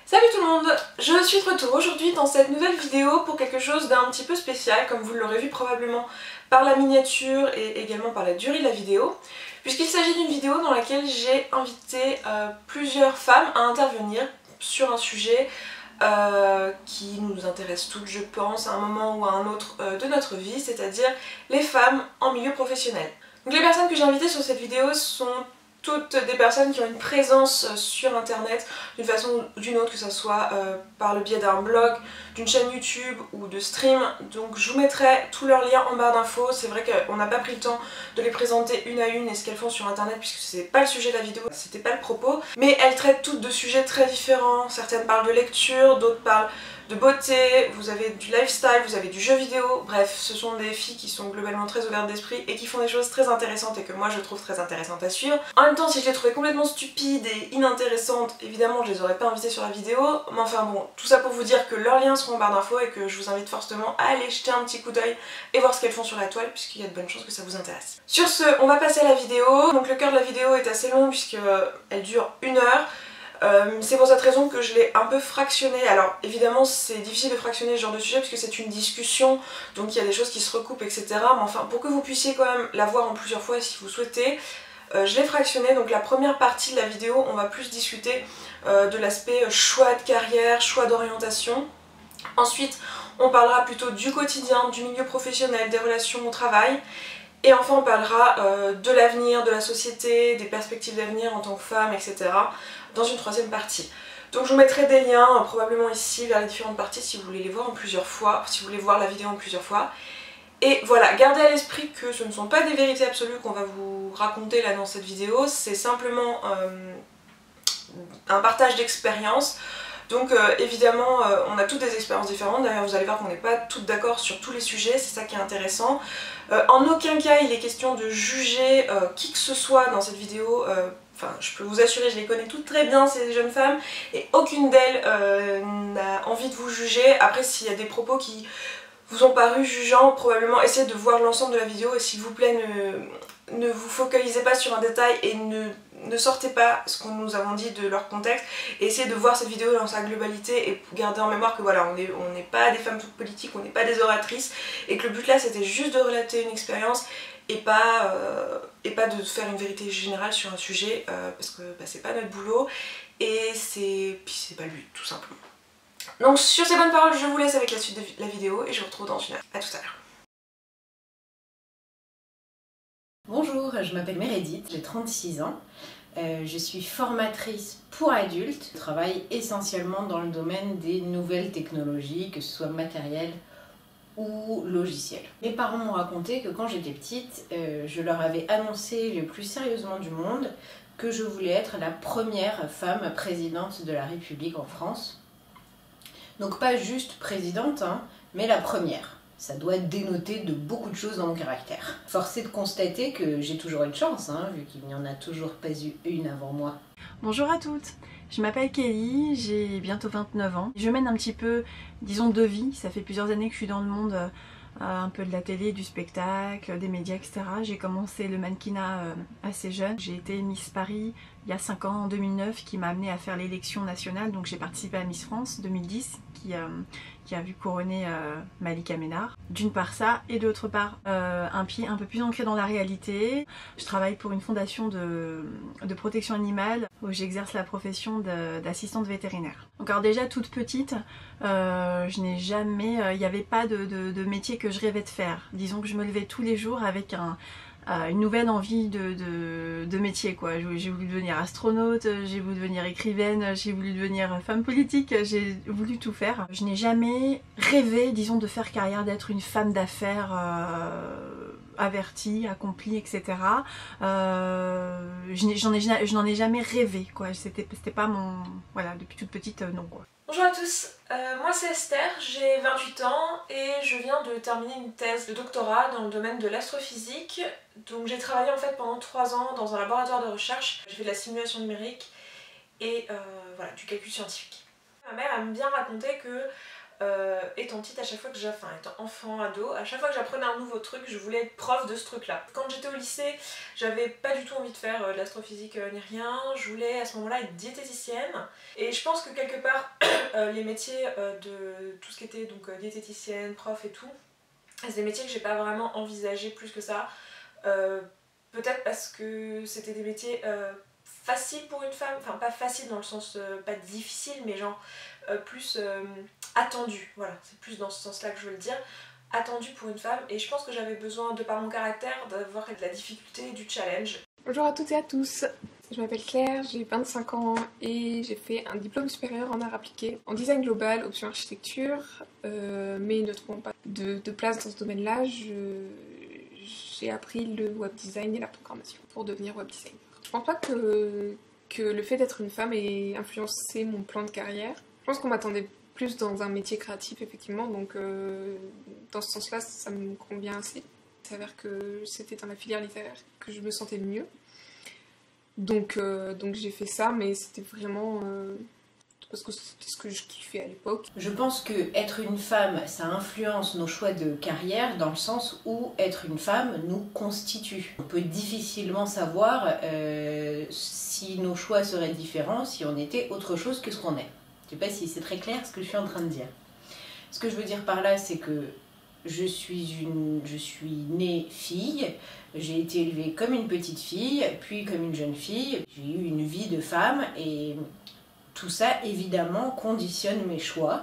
Salut tout le monde, je suis de retour aujourd'hui dans cette nouvelle vidéo pour quelque chose d'un petit peu spécial, comme vous l'aurez vu probablement par la miniature et également par la durée de la vidéo, puisqu'il s'agit d'une vidéo dans laquelle j'ai invité plusieurs femmes à intervenir sur un sujet qui nous intéresse toutes, je pense, à un moment ou à un autre de notre vie, c'est-à-dire les femmes en milieu professionnel. Donc les personnes que j'ai invitées sur cette vidéo sont toutes des personnes qui ont une présence sur internet d'une façon ou d'une autre, que ce soit par le biais d'un blog, d'une chaîne YouTube ou de stream. Donc je vous mettrai tous leurs liens en barre d'infos. C'est vrai qu'on n'a pas pris le temps de les présenter une à une et ce qu'elles font sur internet puisque c'est pas le sujet de la vidéo, c'était pas le propos. Mais elles traitent toutes de sujets très différents. Certaines parlent de lecture, d'autres parlent de beauté, vous avez du lifestyle, vous avez du jeu vidéo, bref, ce sont des filles qui sont globalement très ouvertes d'esprit et qui font des choses très intéressantes et que moi je trouve très intéressantes à suivre. En même temps, si je les trouvais complètement stupides et inintéressantes, évidemment je les aurais pas invitées sur la vidéo, mais enfin bon, tout ça pour vous dire que leurs liens seront en barre d'infos et que je vous invite fortement à aller jeter un petit coup d'œil et voir ce qu'elles font sur la toile puisqu'il y a de bonnes chances que ça vous intéresse. Sur ce, on va passer à la vidéo. Donc le cœur de la vidéo est assez long puisqu'elle dure 1 heure. C'est pour cette raison que je l'ai un peu fractionné. Alors évidemment c'est difficile de fractionner ce genre de sujet parce que c'est une discussion, donc il y a des choses qui se recoupent, etc. Mais enfin, pour que vous puissiez quand même la voir en plusieurs fois si vous souhaitez, je l'ai fractionné. Donc la première partie de la vidéo, on va plus discuter de l'aspect choix de carrière, choix d'orientation. Ensuite on parlera plutôt du quotidien, du milieu professionnel, des relations au travail. Et enfin on parlera de l'avenir, de la société, des perspectives d'avenir en tant que femme, etc. dans une troisième partie. Donc je vous mettrai des liens probablement ici vers les différentes parties si vous voulez les voir en plusieurs fois, si vous voulez voir la vidéo en plusieurs fois. Et voilà, gardez à l'esprit que ce ne sont pas des vérités absolues qu'on va vous raconter là dans cette vidéo, c'est simplement un partage d'expérience. Donc évidemment on a toutes des expériences différentes, d'ailleurs vous allez voir qu'on n'est pas toutes d'accord sur tous les sujets, c'est ça qui est intéressant. En aucun cas il est question de juger qui que ce soit dans cette vidéo, enfin je peux vous assurer, je les connais toutes très bien ces jeunes femmes et aucune d'elles n'a envie de vous juger. Après s'il y a des propos qui vous ont paru jugeants, probablement essayez de voir l'ensemble de la vidéo et s'il vous plaît ne vous focalisez pas sur un détail et ne sortez pas ce que nous avons dit de leur contexte et essayez de voir cette vidéo dans sa globalité et gardez en mémoire que voilà, on n'est pas des femmes toutes politiques, on n'est pas des oratrices et que le but là c'était juste de relater une expérience et pas de faire une vérité générale sur un sujet parce que bah, c'est pas notre boulot et c'est pas le but tout simplement. Donc sur ces bonnes paroles je vous laisse avec la suite de la vidéo et je vous retrouve dans une heure. A tout à l'heure. Bonjour, je m'appelle Meredith, j'ai 36 ans. Je suis formatrice pour adultes. Je travaille essentiellement dans le domaine des nouvelles technologies, que ce soit matérielles ou logicielles. Mes parents m'ont raconté que quand j'étais petite, je leur avais annoncé le plus sérieusement du monde que je voulais être la première femme présidente de la République en France. Donc pas juste présidente, hein, mais la première. Ça doit dénoter de beaucoup de choses dans mon caractère. Force est de constater que j'ai toujours eu de chance, hein, vu qu'il n'y en a toujours pas eu une avant moi. Bonjour à toutes, je m'appelle Kelly, j'ai bientôt 29 ans. Je mène un petit peu, disons, deux vies. Ça fait plusieurs années que je suis dans le monde un peu de la télé, du spectacle, des médias, etc. J'ai commencé le mannequinat assez jeune. J'ai été Miss Paris il y a 5 ans, en 2009, qui m'a amenée à faire l'élection nationale. Donc j'ai participé à Miss France 2010, qui a vu couronner Malika Ménard. D'une part ça, et d'autre part un pied un peu plus ancré dans la réalité. Je travaille pour une fondation de protection animale où j'exerce la profession d'assistante vétérinaire. Donc alors déjà toute petite, je n'ai jamais, il n'y avait pas de métier que je rêvais de faire. Disons que je me levais tous les jours avec une nouvelle envie de métier quoi. J'ai voulu devenir astronaute, j'ai voulu devenir écrivaine, j'ai voulu devenir femme politique, j'ai voulu tout faire. Je n'ai jamais rêvé, disons, de faire carrière, d'être une femme d'affaires avertie, accomplie, etc. Je n'en ai jamais rêvé quoi. C'était pas mon... Voilà, depuis toute petite, non quoi. Bonjour à tous, moi c'est Esther, j'ai 28 ans et je viens de terminer une thèse de doctorat dans le domaine de l'astrophysique. Donc j'ai travaillé en fait pendant 3 ans dans un laboratoire de recherche. J'ai fait de la simulation numérique et voilà, du calcul scientifique. Ma mère aime bien raconter que étant petite, à chaque fois que étant enfant, ado, à chaque fois que j'apprenais un nouveau truc, je voulais être prof de ce truc-là. Quand j'étais au lycée, j'avais pas du tout envie de faire de l'astrophysique ni rien. Je voulais à ce moment-là être diététicienne. Et je pense que quelque part, les métiers de tout ce qui était donc diététicienne, prof et tout, c'est des métiers que j'ai pas vraiment envisagé plus que ça. Peut-être parce que c'était des métiers faciles pour une femme, enfin pas facile dans le sens pas difficile, mais genre plus attendu, voilà, c'est plus dans ce sens là que je veux le dire, attendu pour une femme, et je pense que j'avais besoin, de par mon caractère, d'avoir de la difficulté et du challenge. Bonjour à toutes et à tous, je m'appelle Claire, j'ai 25 ans et j'ai fait un diplôme supérieur en art appliqué, en design global, option architecture, mais ne trouvant pas de place dans ce domaine-là, j'ai appris le web design et la programmation pour devenir web designer. Je pense pas que le fait d'être une femme ait influencé mon plan de carrière. Je pense qu'on m'attendait plus dans un métier créatif, effectivement, donc dans ce sens-là, ça me convient assez. Il s'avère que c'était dans la filière littéraire que je me sentais le mieux. Donc j'ai fait ça, mais c'était vraiment parce que c'était ce que je kiffais à l'époque. Je pense que être une femme, ça influence nos choix de carrière dans le sens où être une femme nous constitue. On peut difficilement savoir si nos choix seraient différents si on était autre chose que ce qu'on est. Je sais pas si c'est très clair ce que je suis en train de dire. Ce que je veux dire par là, c'est que je suis née fille, j'ai été élevée comme une petite fille, puis comme une jeune fille. J'ai eu une vie de femme et tout ça, évidemment, conditionne mes choix,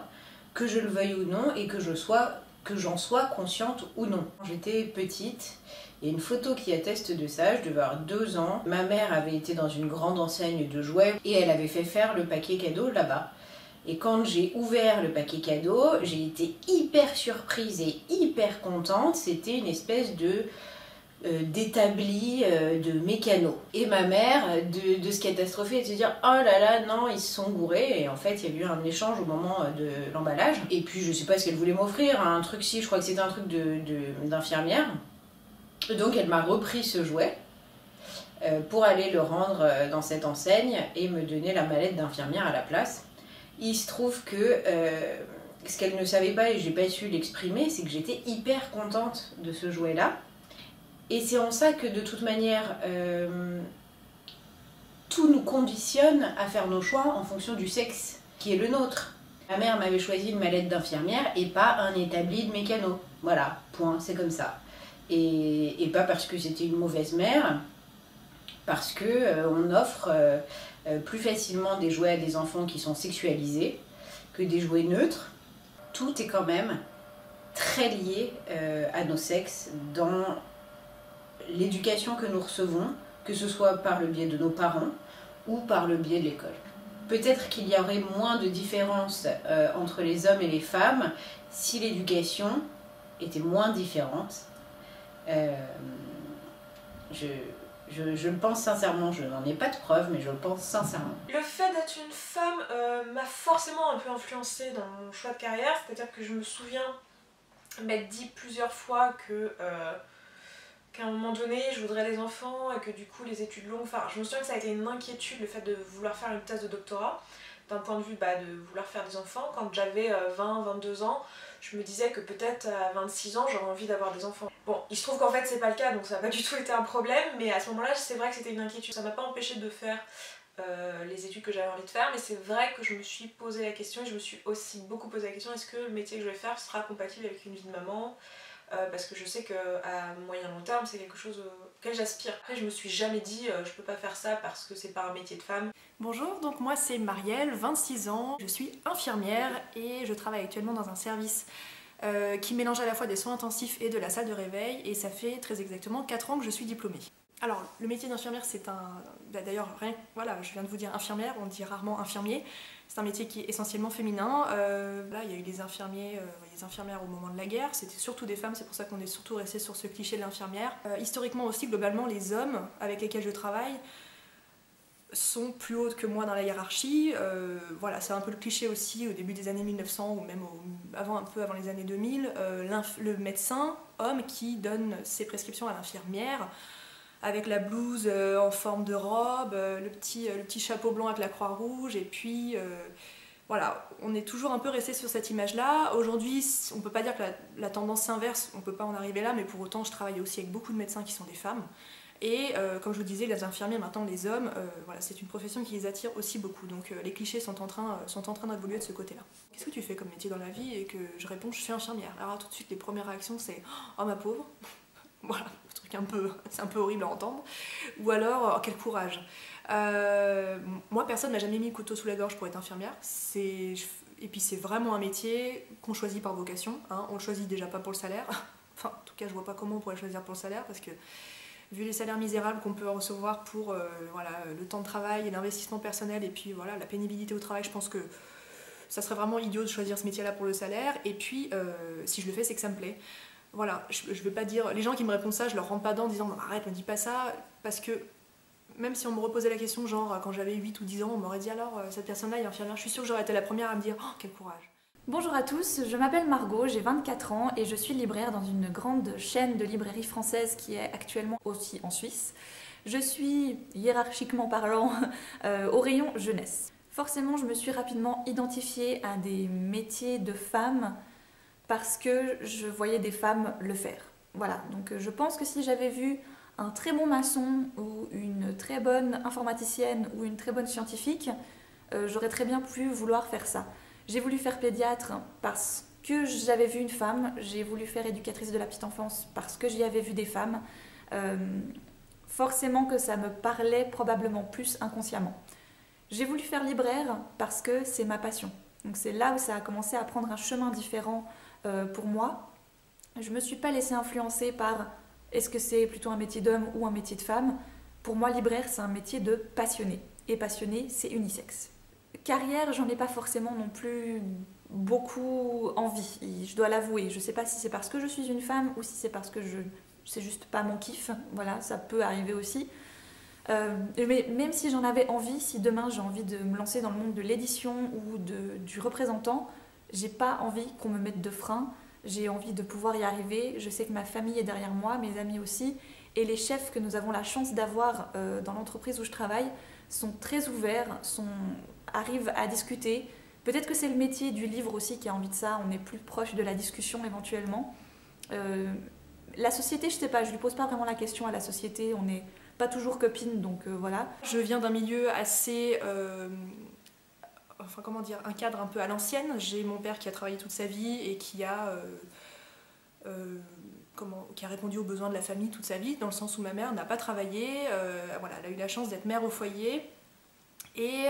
que je le veuille ou non et que j'en sois consciente ou non. Quand j'étais petite, il y a une photo qui atteste de ça, je devais avoir 2 ans. Ma mère avait été dans une grande enseigne de jouets et elle avait fait faire le paquet cadeau là-bas. Et quand j'ai ouvert le paquet cadeau, j'ai été hyper surprise et hyper contente. C'était une espèce d'établi de mécano. Et ma mère, de se catastropher et de se dire « Oh là là, non, ils se sont gourés ». Et en fait, il y a eu un échange au moment de l'emballage. Et puis, je sais pas ce qu'elle voulait m'offrir, un truc je crois que c'était un truc d'infirmière. Donc, elle m'a repris ce jouet pour aller le rendre dans cette enseigne et me donner la mallette d'infirmière à la place. Il se trouve que ce qu'elle ne savait pas et j'ai pas su l'exprimer, c'est que j'étais hyper contente de ce jouet-là. Et c'est en ça que de toute manière, tout nous conditionne à faire nos choix en fonction du sexe qui est le nôtre. Ma mère m'avait choisi une mallette d'infirmière et pas un établi de mécano. Voilà, point, c'est comme ça. Et pas parce que c'était une mauvaise mère, parce qu'on offre plus facilement des jouets à des enfants qui sont sexualisés que des jouets neutres. Tout est quand même très lié à nos sexes dans l'éducation que nous recevons, que ce soit par le biais de nos parents ou par le biais de l'école. Peut-être qu'il y aurait moins de différence entre les hommes et les femmes si l'éducation était moins différente. Je le pense sincèrement, je n'en ai pas de preuves, mais je le pense sincèrement. Le fait d'être une femme m'a forcément un peu influencée dans mon choix de carrière, c'est-à-dire que je me souviens m'être dit plusieurs fois qu'à un moment donné je voudrais des enfants et que du coup les études longues, enfin je me souviens que ça a été une inquiétude le fait de vouloir faire une thèse de doctorat, d'un point de vue de vouloir faire des enfants. Quand j'avais 20-22 ans, je me disais que peut-être à 26 ans j'aurais envie d'avoir des enfants. Bon, il se trouve qu'en fait c'est pas le cas, donc ça n'a pas du tout été un problème, mais à ce moment-là c'est vrai que c'était une inquiétude. Ça m'a pas empêché de faire les études que j'avais envie de faire, mais c'est vrai que je me suis posé la question et je me suis aussi beaucoup posé la question, est-ce que le métier que je vais faire sera compatible avec une vie de maman, parce que je sais qu'à moyen long terme c'est quelque chose auquel j'aspire. Après je me suis jamais dit je peux pas faire ça parce que c'est pas un métier de femme. Bonjour, donc moi c'est Marielle, 26 ans, je suis infirmière et je travaille actuellement dans un service qui mélange à la fois des soins intensifs et de la salle de réveil, et ça fait très exactement 4 ans que je suis diplômée. Alors le métier d'infirmière c'est un... D'ailleurs, voilà, je viens de vous dire infirmière, on dit rarement infirmier. C'est un métier qui est essentiellement féminin. Là, il y a eu des infirmières au moment de la guerre, c'était surtout des femmes, c'est pour ça qu'on est surtout resté sur ce cliché de l'infirmière. Historiquement aussi, globalement, les hommes avec lesquels je travaille sont plus hauts que moi dans la hiérarchie. Voilà, c'est un peu le cliché aussi au début des années 1900 ou même un peu avant les années 2000. Le médecin, homme, qui donne ses prescriptions à l'infirmière, avec la blouse en forme de robe, le petit chapeau blanc avec la croix rouge, et puis Voilà, on est toujours un peu resté sur cette image-là. Aujourd'hui, on peut pas dire que la tendance s'inverse, on peut pas en arriver là, mais pour autant, je travaille aussi avec beaucoup de médecins qui sont des femmes. Et comme je vous disais, les infirmiers, maintenant les hommes, voilà, c'est une profession qui les attire aussi beaucoup. Donc les clichés sont en train d'évoluer de ce côté-là. Qu'est-ce que tu fais comme métier dans la vie? Et que je réponds, je suis infirmière. Alors tout de suite, les premières réactions, c'est « Oh ma pauvre !» Voilà, le truc c'est un peu horrible à entendre. Ou alors, oh, quel courage. Moi, personne m'a jamais mis le couteau sous la gorge pour être infirmière. Et puis c'est vraiment un métier qu'on choisit par vocation. Hein. On le choisit déjà pas pour le salaire. Enfin, en tout cas, je vois pas comment on pourrait le choisir pour le salaire, parce que vu les salaires misérables qu'on peut recevoir pour voilà, le temps de travail et l'investissement personnel, et puis voilà, la pénibilité au travail, je pense que ça serait vraiment idiot de choisir ce métier-là pour le salaire. Et puis, si je le fais, c'est que ça me plaît. Voilà, je veux pas dire... Les gens qui me répondent ça, je leur rentre pas dedans en disant « Arrête, me dis pas ça », parce que même si on me reposait la question, genre quand j'avais 8 ou 10 ans, on m'aurait dit « Alors, cette personne-là est infirmière », je suis sûre que j'aurais été la première à me dire « Oh, quel courage !» Bonjour à tous, je m'appelle Margot, j'ai 24 ans et je suis libraire dans une grande chaîne de librairies françaises qui est actuellement aussi en Suisse. Je suis, hiérarchiquement parlant, au rayon jeunesse. Forcément, je me suis rapidement identifiée à des métiers de femmes parce que je voyais des femmes le faire. Voilà, donc je pense que si j'avais vu un très bon maçon ou une très bonne informaticienne ou une très bonne scientifique, j'aurais très bien pu vouloir faire ça. J'ai voulu faire pédiatre parce que j'avais vu une femme, j'ai voulu faire éducatrice de la petite enfance parce que j'y avais vu des femmes. Forcément que ça me parlait probablement plus inconsciemment. J'ai voulu faire libraire parce que c'est ma passion. Donc c'est là où ça a commencé à prendre un chemin différent pour moi. Je ne me suis pas laissée influencer par est-ce que c'est plutôt un métier d'homme ou un métier de femme. Pour moi, libraire, c'est un métier de passionné. Et passionné, c'est unisexe. Carrière, j'en ai pas forcément non plus beaucoup envie, je dois l'avouer. Je sais pas si c'est parce que je suis une femme ou si c'est parce que c'est juste pas mon kiff. Voilà, ça peut arriver aussi. Mais même si j'en avais envie, si demain j'ai envie de me lancer dans le monde de l'édition ou du représentant, j'ai pas envie qu'on me mette de frein. J'ai envie de pouvoir y arriver. Je sais que ma famille est derrière moi, mes amis aussi. Et les chefs que nous avons la chance d'avoir dans l'entreprise où je travaille sont très ouverts, arrivent à discuter. Peut-être que c'est le métier du livre aussi qui a envie de ça. On est plus proche de la discussion éventuellement. La société, je sais pas, je lui pose pas vraiment la question à la société. On n'est pas toujours copines, donc voilà. Je viens d'un milieu assez... enfin comment dire, un cadre un peu à l'ancienne. J'ai mon père qui a travaillé toute sa vie et qui a répondu aux besoins de la famille toute sa vie, dans le sens où ma mère n'a pas travaillé, voilà, elle a eu la chance d'être mère au foyer. Et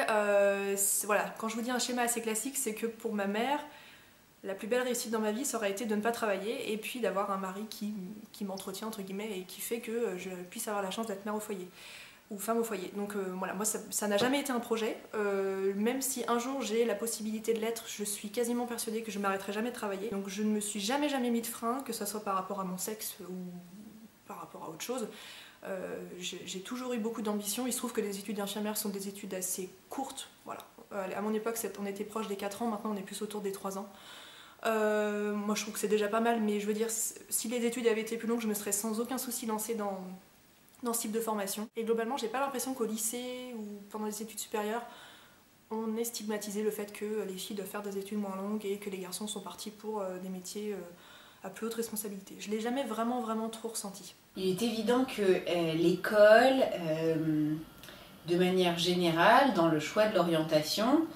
voilà, quand je vous dis un schéma assez classique, c'est que pour ma mère, la plus belle réussite dans ma vie, ça aurait été de ne pas travailler et puis d'avoir un mari qui m'entretient, entre guillemets, et qui fait que je puisse avoir la chance d'être mère au foyer. Ou femme au foyer. Donc voilà, moi ça n'a jamais été un projet. Même si un jour j'ai la possibilité de l'être, je suis quasiment persuadée que je ne m'arrêterai jamais de travailler. Donc je ne me suis jamais mis de frein, que ce soit par rapport à mon sexe ou par rapport à autre chose. J'ai toujours eu beaucoup d'ambition. Il se trouve que les études d'infirmière sont des études assez courtes. Voilà. À mon époque, on était proche des 4 ans, maintenant on est plus autour des 3 ans. Moi je trouve que c'est déjà pas mal, mais je veux dire, si les études avaient été plus longues, je me serais sans aucun souci lancée dans ce type de formation. Et globalement, j'ai pas l'impression qu'au lycée ou pendant les études supérieures, on ait stigmatisé le fait que les filles doivent faire des études moins longues et que les garçons sont partis pour des métiers à plus haute responsabilité. Je l'ai jamais vraiment trop ressenti. Il est évident que l'école, de manière générale, dans le choix de l'orientation,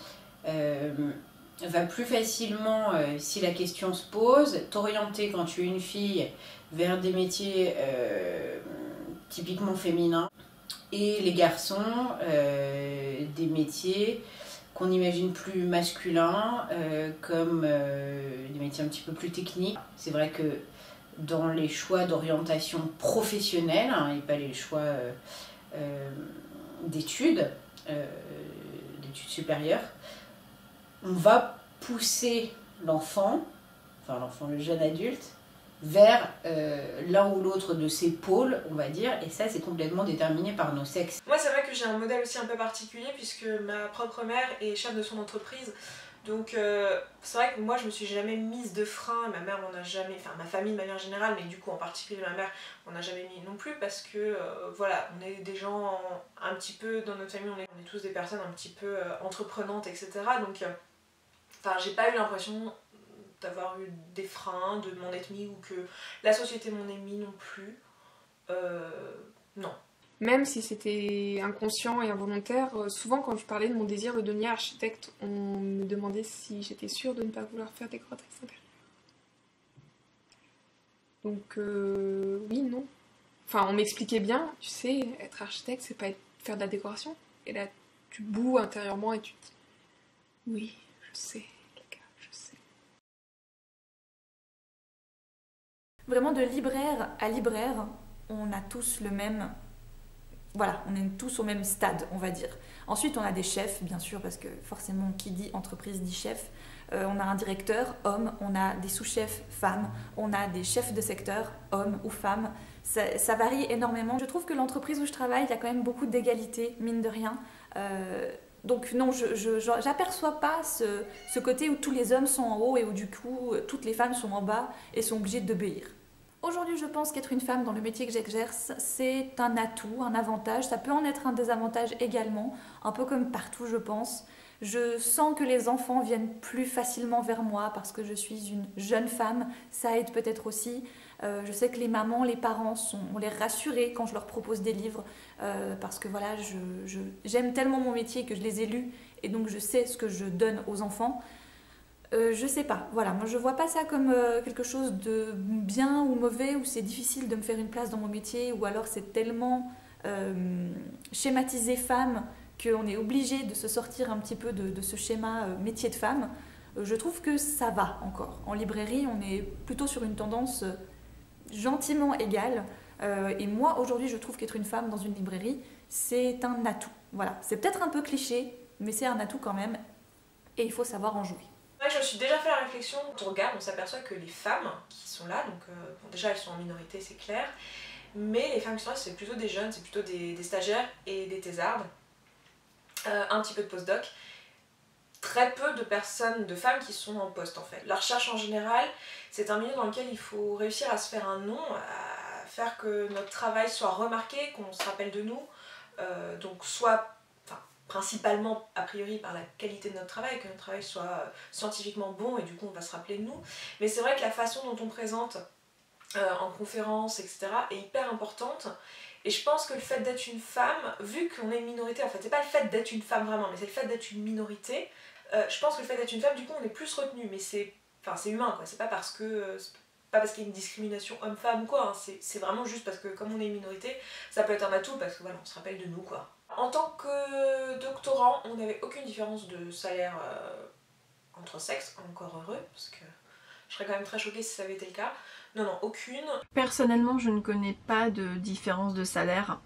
va plus facilement, si la question se pose, t'orienter quand tu es une fille vers des métiers typiquement féminins et les garçons des métiers qu'on imagine plus masculins comme des métiers un petit peu plus techniques. C'est vrai que dans les choix d'orientation professionnelle et pas les choix d'études supérieures, on va pousser l'enfant, le jeune adulte, vers l'un ou l'autre de ces pôles, on va dire, et ça c'est complètement déterminé par nos sexes. Moi c'est vrai que j'ai un modèle aussi un peu particulier puisque ma propre mère est chef de son entreprise, donc c'est vrai que moi je me suis jamais mise de frein, ma mère m'en a jamais, enfin ma famille de manière générale, mais du coup en particulier ma mère on n'a jamais mis non plus parce que voilà, on est des gens un petit peu, dans notre famille on est tous des personnes un petit peu entreprenantes, etc. Donc Enfin, j'ai pas eu l'impression d'avoir eu des freins, de m'en être mis ou que la société m'en ait mis non plus. Non. Même si c'était inconscient et involontaire, souvent quand je parlais de mon désir de devenir architecte, on me demandait si j'étais sûre de ne pas vouloir faire décoratrice d'intérieur. Donc oui, non. Enfin, on m'expliquait bien, tu sais, être architecte, c'est pas faire de la décoration. Et là, tu boues intérieurement et tu te dis, oui, je sais, les gars, je sais. Vraiment de libraire à libraire, on a tous le même... Voilà, on est tous au même stade, on va dire. Ensuite, on a des chefs, bien sûr, parce que forcément, qui dit entreprise dit chef. On a un directeur, homme, on a des sous-chefs, femmes, on a des chefs de secteur, hommes ou femmes. Ça varie énormément. Je trouve que l'entreprise où je travaille, il y a quand même beaucoup d'égalité, mine de rien. Donc non, je n'aperçois pas ce côté où tous les hommes sont en haut et où du coup, toutes les femmes sont en bas et sont obligées d'obéir. Aujourd'hui, je pense qu'être une femme dans le métier que j'exerce, c'est un atout, un avantage. Ça peut en être un désavantage également, un peu comme partout, je pense. Je sens que les enfants viennent plus facilement vers moi parce que je suis une jeune femme. Ça aide peut-être aussi. Je sais que les mamans, les parents ont l'air rassurés quand je leur propose des livres parce que voilà, j'aime tellement mon métier que je les ai lus et donc je sais ce que je donne aux enfants. Je sais pas, voilà, moi je vois pas ça comme quelque chose de bien ou mauvais, où c'est difficile de me faire une place dans mon métier, ou alors c'est tellement schématisé femme qu'on est obligé de se sortir un petit peu de ce schéma métier de femme. Je trouve que ça va encore. En librairie, on est plutôt sur une tendance gentiment égale, et moi aujourd'hui je trouve qu'être une femme dans une librairie, c'est un atout. Voilà, c'est peut-être un peu cliché, mais c'est un atout quand même, et il faut savoir en jouer. Je me suis déjà fait la réflexion, quand on regarde, on s'aperçoit que les femmes qui sont là, donc bon, déjà elles sont en minorité, c'est clair, mais les femmes qui sont là, c'est plutôt des jeunes, c'est plutôt des stagiaires et des thésardes, un petit peu de postdoc, très peu de personnes, de femmes qui sont en poste en fait. La recherche en général, c'est un milieu dans lequel il faut réussir à se faire un nom, à faire que notre travail soit remarqué, qu'on se rappelle de nous, donc soit principalement a priori par la qualité de notre travail, que notre travail soit scientifiquement bon et du coup on va se rappeler de nous. Mais c'est vrai que la façon dont on présente en conférence, etc. est hyper importante. Et je pense que le fait d'être une femme, vu qu'on est une minorité, en fait c'est pas le fait d'être une femme vraiment, mais c'est le fait d'être une minorité, je pense que le fait d'être une femme, du coup on est plus retenu, mais c'est humain quoi, c'est pas parce que... pas parce qu'il y a une discrimination homme-femme ou quoi, hein. C'est vraiment juste parce que comme on est une minorité, ça peut être un atout parce que voilà, on se rappelle de nous quoi. En tant que doctorant, on n'avait aucune différence de salaire entre sexes, encore heureux, parce que je serais quand même très choquée si ça avait été le cas. Non, non, aucune. Personnellement, je ne connais pas de différence de salaire.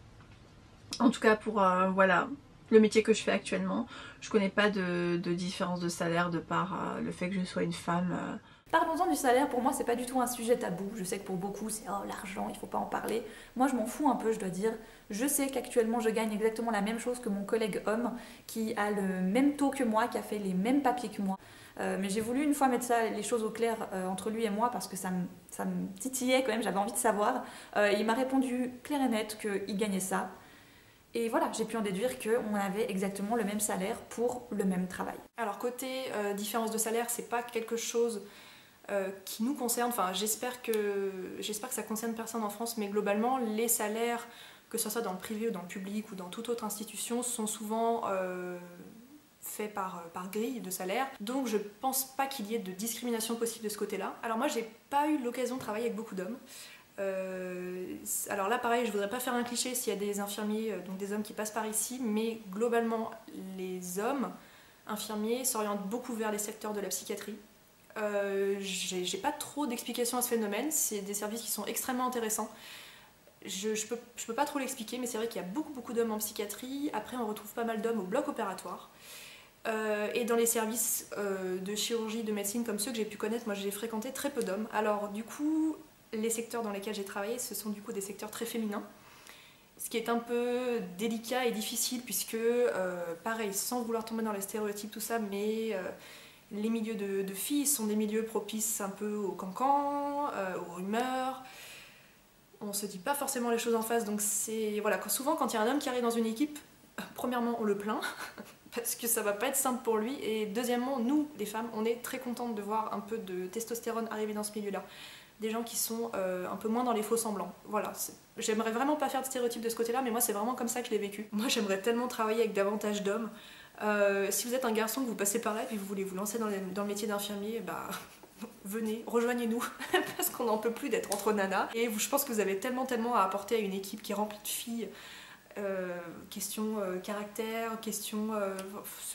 En tout cas pour voilà, le métier que je fais actuellement, je connais pas de différence de salaire de par le fait que je sois une femme. Parlons-en du salaire, pour moi c'est pas du tout un sujet tabou, je sais que pour beaucoup c'est oh l'argent, il faut pas en parler. Moi je m'en fous un peu, je dois dire. Je sais qu'actuellement je gagne exactement la même chose que mon collègue homme qui a le même taux que moi, qui a fait les mêmes papiers que moi. Mais j'ai voulu une fois mettre ça, les choses au clair entre lui et moi parce que ça me titillait quand même, j'avais envie de savoir. Il m'a répondu clair et net qu'il gagnait ça. Et voilà, j'ai pu en déduire qu'on avait exactement le même salaire pour le même travail. Alors côté différence de salaire, c'est pas quelque chose qui nous concerne, enfin j'espère que ça concerne personne en France, mais globalement les salaires, que ce soit dans le privé ou dans le public ou dans toute autre institution, sont souvent faits par grille de salaire, donc je pense pas qu'il y ait de discrimination possible de ce côté-là. Alors moi j'ai pas eu l'occasion de travailler avec beaucoup d'hommes. Alors là pareil, je voudrais pas faire un cliché s'il y a des infirmiers, donc des hommes qui passent par ici, mais globalement les hommes infirmiers s'orientent beaucoup vers les secteurs de la psychiatrie. J'ai pas trop d'explications à ce phénomène, c'est des services qui sont extrêmement intéressants. Je peux pas trop l'expliquer, mais c'est vrai qu'il y a beaucoup d'hommes en psychiatrie. Après on retrouve pas mal d'hommes au bloc opératoire. Et dans les services de chirurgie, de médecine comme ceux que j'ai pu connaître, moi j'ai fréquenté très peu d'hommes. Alors du coup, les secteurs dans lesquels j'ai travaillé, ce sont du coup des secteurs très féminins. Ce qui est un peu délicat et difficile puisque, pareil, sans vouloir tomber dans les stéréotypes, tout ça, mais... les milieux de filles sont des milieux propices un peu au cancan, aux rumeurs. On se dit pas forcément les choses en face, donc c'est... Voilà, souvent quand il y a un homme qui arrive dans une équipe, premièrement on le plaint, parce que ça va pas être simple pour lui. Et deuxièmement, nous, les femmes, on est très contentes de voir un peu de testostérone arriver dans ce milieu-là. Des gens qui sont un peu moins dans les faux semblants. Voilà, j'aimerais vraiment pas faire de stéréotypes de ce côté-là, mais moi c'est vraiment comme ça que je l'ai vécu. Moi j'aimerais tellement travailler avec davantage d'hommes. Si vous êtes un garçon, que vous passez par là et que vous voulez vous lancer dans le métier d'infirmier, bah venez, rejoignez-nous, parce qu'on n'en peut plus d'être entre nanas. Et je pense que vous avez tellement à apporter à une équipe qui est remplie de filles. Question caractère, question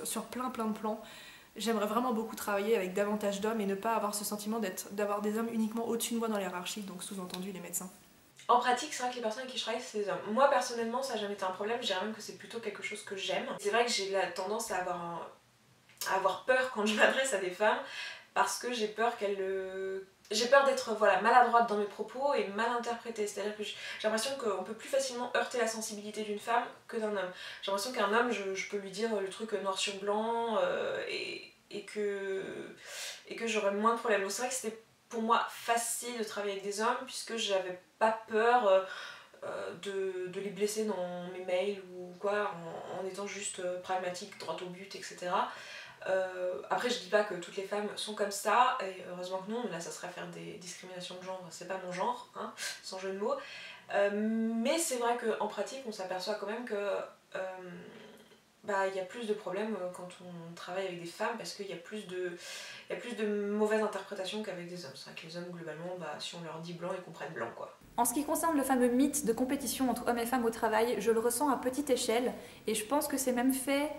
sur plein de plans. J'aimerais vraiment beaucoup travailler avec davantage d'hommes et ne pas avoir ce sentiment d'avoir des hommes uniquement au-dessus de moi dans la hiérarchie, donc sous-entendu les médecins. En pratique, c'est vrai que les personnes avec qui je travaille, c'est des hommes. Moi, personnellement, ça n'a jamais été un problème, je dirais même que c'est plutôt quelque chose que j'aime. C'est vrai que j'ai la tendance à avoir peur quand je m'adresse à des femmes, parce que j'ai peur j'ai peur d'être maladroite dans mes propos et mal interprétée. C'est-à-dire que j'ai l'impression qu'on peut plus facilement heurter la sensibilité d'une femme que d'un homme. J'ai l'impression qu'un homme, je peux lui dire le truc noir sur blanc et que j'aurais moins de problèmes. Donc c'est vrai que c'était pour moi facile de travailler avec des hommes puisque j'avais pas peur de les blesser dans mes mails ou quoi, en étant juste pragmatique, droit au but, etc. Après je dis pas que toutes les femmes sont comme ça, et heureusement que non, mais là ça serait faire des discriminations de genre, c'est pas mon genre, hein, sans jeu de mots. Mais c'est vrai qu'en pratique on s'aperçoit quand même que il y a plus de problèmes quand on travaille avec des femmes parce qu'il y a plus de mauvaises interprétations qu'avec des hommes. C'est vrai que les hommes globalement, si on leur dit blanc, ils comprennent blanc quoi. En ce qui concerne le fameux mythe de compétition entre hommes et femmes au travail, je le ressens à petite échelle et je pense que c'est même fait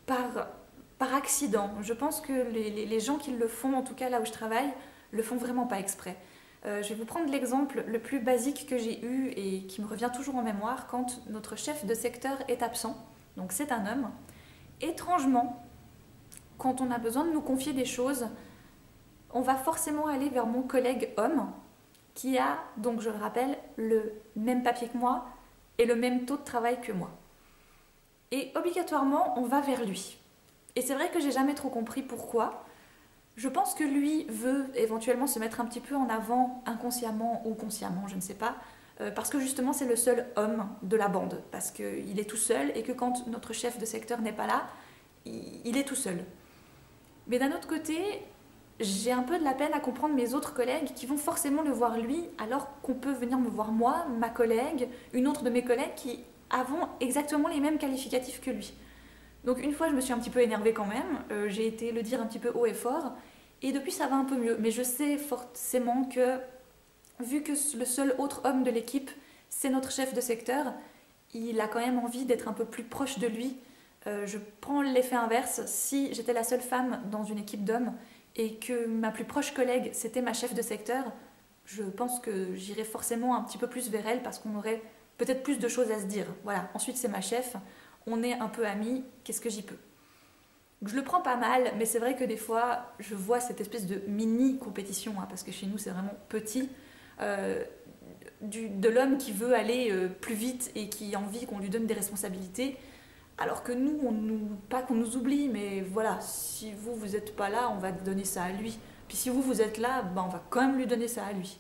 par accident. Je pense que les gens qui le font, en tout cas là où je travaille, le font vraiment pas exprès. Je vais vous prendre l'exemple le plus basique que j'ai eu et qui me revient toujours en mémoire quand notre chef de secteur est absent, donc c'est un homme. Étrangement, quand on a besoin de nous confier des choses, on va forcément aller vers mon collègue homme qui a, donc je le rappelle, le même papier que moi et le même taux de travail que moi. Et obligatoirement, on va vers lui. Et c'est vrai que j'ai jamais trop compris pourquoi. Je pense que lui veut éventuellement se mettre un petit peu en avant, inconsciemment ou consciemment, je ne sais pas, parce que justement c'est le seul homme de la bande, parce qu'il est tout seul et que quand notre chef de secteur n'est pas là, il est tout seul. Mais d'un autre côté, j'ai un peu de la peine à comprendre mes autres collègues qui vont forcément le voir lui, alors qu'on peut venir me voir moi, ma collègue, une autre de mes collègues qui avons exactement les mêmes qualificatifs que lui. Donc une fois je me suis un petit peu énervée quand même, j'ai été le dire un petit peu haut et fort, et depuis ça va un peu mieux. Mais je sais forcément que, vu que le seul autre homme de l'équipe, c'est notre chef de secteur, il a quand même envie d'être un peu plus proche de lui. Je prends l'effet inverse, si j'étais la seule femme dans une équipe d'hommes, et que ma plus proche collègue c'était ma chef de secteur, je pense que j'irais forcément un petit peu plus vers elle, parce qu'on aurait peut-être plus de choses à se dire. Voilà, ensuite c'est ma chef, on est un peu amis, qu'est-ce que j'y peux? Je le prends pas mal, mais c'est vrai que des fois, je vois cette espèce de mini-compétition, hein, parce que chez nous c'est vraiment petit, de l'homme qui veut aller plus vite et qui a envie qu'on lui donne des responsabilités, alors que nous, pas qu'on nous oublie, mais voilà, si vous êtes pas là, on va donner ça à lui. Puis si vous êtes là, on va quand même lui donner ça à lui.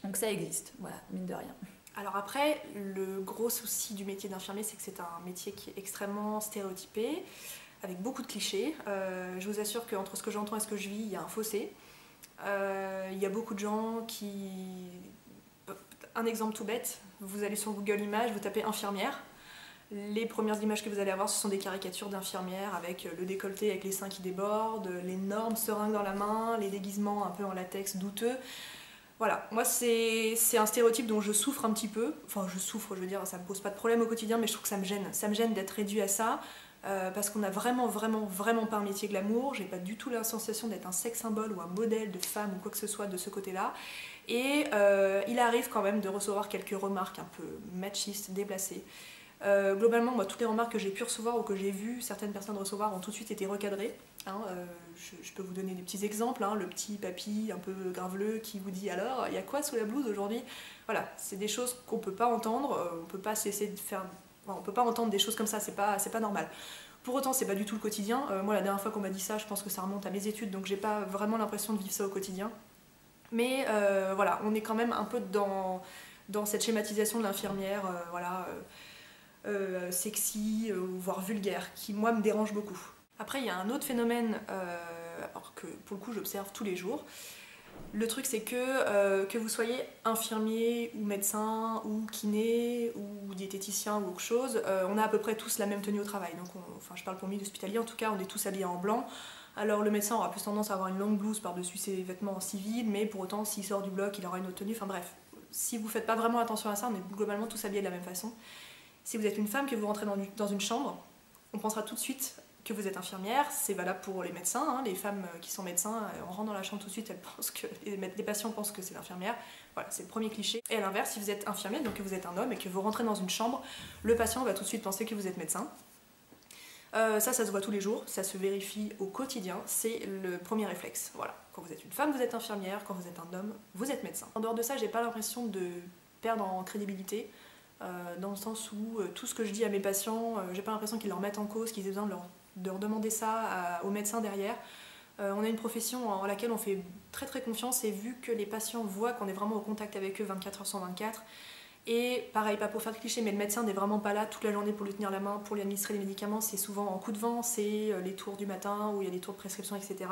Donc ça existe, voilà, mine de rien. Alors après, le gros souci du métier d'infirmier, c'est que c'est un métier qui est extrêmement stéréotypé, avec beaucoup de clichés. Je vous assure qu'entre ce que j'entends et ce que je vis, il y a un fossé. Il y a beaucoup de gens qui... Un exemple tout bête, vous allez sur Google Images, vous tapez infirmière. Les premières images que vous allez avoir, ce sont des caricatures d'infirmières avec le décolleté avec les seins qui débordent, l'énorme seringue dans la main, les déguisements un peu en latex douteux. Voilà, moi c'est un stéréotype dont je souffre un petit peu. Enfin je souffre, je veux dire, ça me pose pas de problème au quotidien, mais je trouve que ça me gêne. Ça me gêne d'être réduit à ça, parce qu'on a vraiment pas un métier glamour. J'ai pas du tout la sensation d'être un sex symbole ou un modèle de femme ou quoi que ce soit de ce côté-là. Et il arrive quand même de recevoir quelques remarques un peu machistes, déplacées. Globalement, moi, toutes les remarques que j'ai pu recevoir ou que j'ai vu certaines personnes recevoir ont tout de suite été recadrées. Hein, je peux vous donner des petits exemples, hein, le petit papy un peu graveleux qui vous dit alors, il y a quoi sous la blouse aujourd'hui? Voilà, c'est des choses qu'on peut pas entendre, on peut pas cesser de faire, on peut pas entendre des choses comme ça, c'est pas normal. Pour autant, c'est pas du tout le quotidien. Moi, la dernière fois qu'on m'a dit ça, je pense que ça remonte à mes études, donc j'ai pas vraiment l'impression de vivre ça au quotidien. Mais voilà, on est quand même un peu dans cette schématisation de l'infirmière, voilà. sexy, voire vulgaire, qui moi me dérange beaucoup. Après il y a un autre phénomène alors que pour le coup j'observe tous les jours. Le truc c'est que vous soyez infirmier ou médecin ou kiné ou diététicien ou autre chose, on a à peu près tous la même tenue au travail. Donc enfin je parle pour milieu hospitalier, en tout cas on est tous habillés en blanc. Alors le médecin aura plus tendance à avoir une longue blouse par-dessus ses vêtements en civil, mais pour autant s'il sort du bloc il aura une autre tenue, enfin bref. Si vous faites pas vraiment attention à ça, on est globalement tous habillés de la même façon. Si vous êtes une femme, que vous rentrez dans une chambre, on pensera tout de suite que vous êtes infirmière. C'est valable pour les médecins, hein. Les femmes qui sont médecins, on rentre dans la chambre tout de suite, elles pensent que les patients pensent que c'est l'infirmière. Voilà, c'est le premier cliché. Et à l'inverse, si vous êtes infirmier, donc que vous êtes un homme et que vous rentrez dans une chambre, le patient va tout de suite penser que vous êtes médecin. Ça se voit tous les jours, ça se vérifie au quotidien, c'est le premier réflexe. Voilà. Quand vous êtes une femme, vous êtes infirmière, quand vous êtes un homme, vous êtes médecin. En dehors de ça, j'ai pas l'impression de perdre en crédibilité, dans le sens où tout ce que je dis à mes patients, j'ai pas l'impression qu'ils leur mettent en cause, qu'ils aient besoin de leur demander ça aux médecins derrière. On a une profession en laquelle on fait très très confiance, et vu que les patients voient qu'on est vraiment au contact avec eux 24h sur 24, et pareil, pas pour faire de cliché, mais le médecin n'est vraiment pas là toute la journée pour lui tenir la main, pour lui administrer les médicaments, c'est souvent en coup de vent, c'est les tours du matin où il y a des tours de prescription, etc.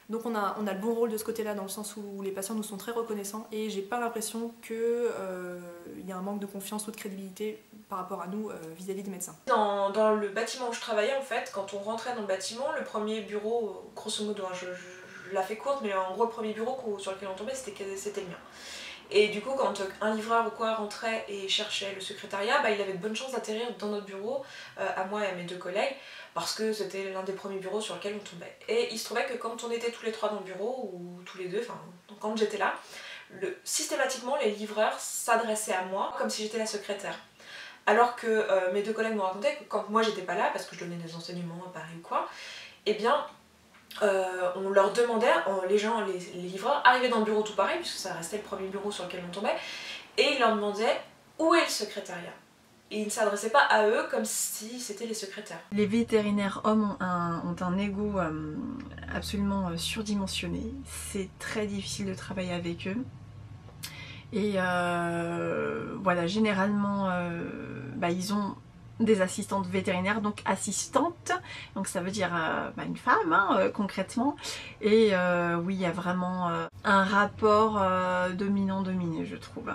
Donc on a le bon rôle de ce côté-là, dans le sens où les patients nous sont très reconnaissants, et j'ai pas l'impression qu'il y a un manque de confiance ou de crédibilité par rapport à nous vis-à-vis des médecins. Dans le bâtiment où je travaillais, en fait, quand on rentrait dans le bâtiment, le premier bureau, grosso modo, hein, je la fais courte, mais en gros le premier bureau sur lequel on tombait, c'était le mien. Et du coup, quand un livreur ou quoi rentrait et cherchait le secrétariat, il avait de bonnes chances d'atterrir dans notre bureau, à moi et à mes deux collègues, parce que c'était l'un des premiers bureaux sur lequel on tombait. Et il se trouvait que quand on était tous les trois dans le bureau, ou tous les deux, enfin quand j'étais là, systématiquement les livreurs s'adressaient à moi comme si j'étais la secrétaire. Alors que mes deux collègues m'ont raconté que quand moi j'étais pas là, parce que je donnais des enseignements à Paris ou quoi, eh bien on leur demandait, les livreurs arrivaient dans le bureau tout pareil, puisque ça restait le premier bureau sur lequel on tombait, et ils leur demandaient où est le secrétariat. Et ils ne s'adressaient pas à eux comme si c'était les secrétaires. Les vétérinaires hommes ont un ego absolument surdimensionné. C'est très difficile de travailler avec eux. Et voilà, généralement, ils ont des assistantes vétérinaires, donc assistantes, donc ça veut dire une femme, hein, concrètement. Et oui, il y a vraiment un rapport dominant-dominé, je trouve.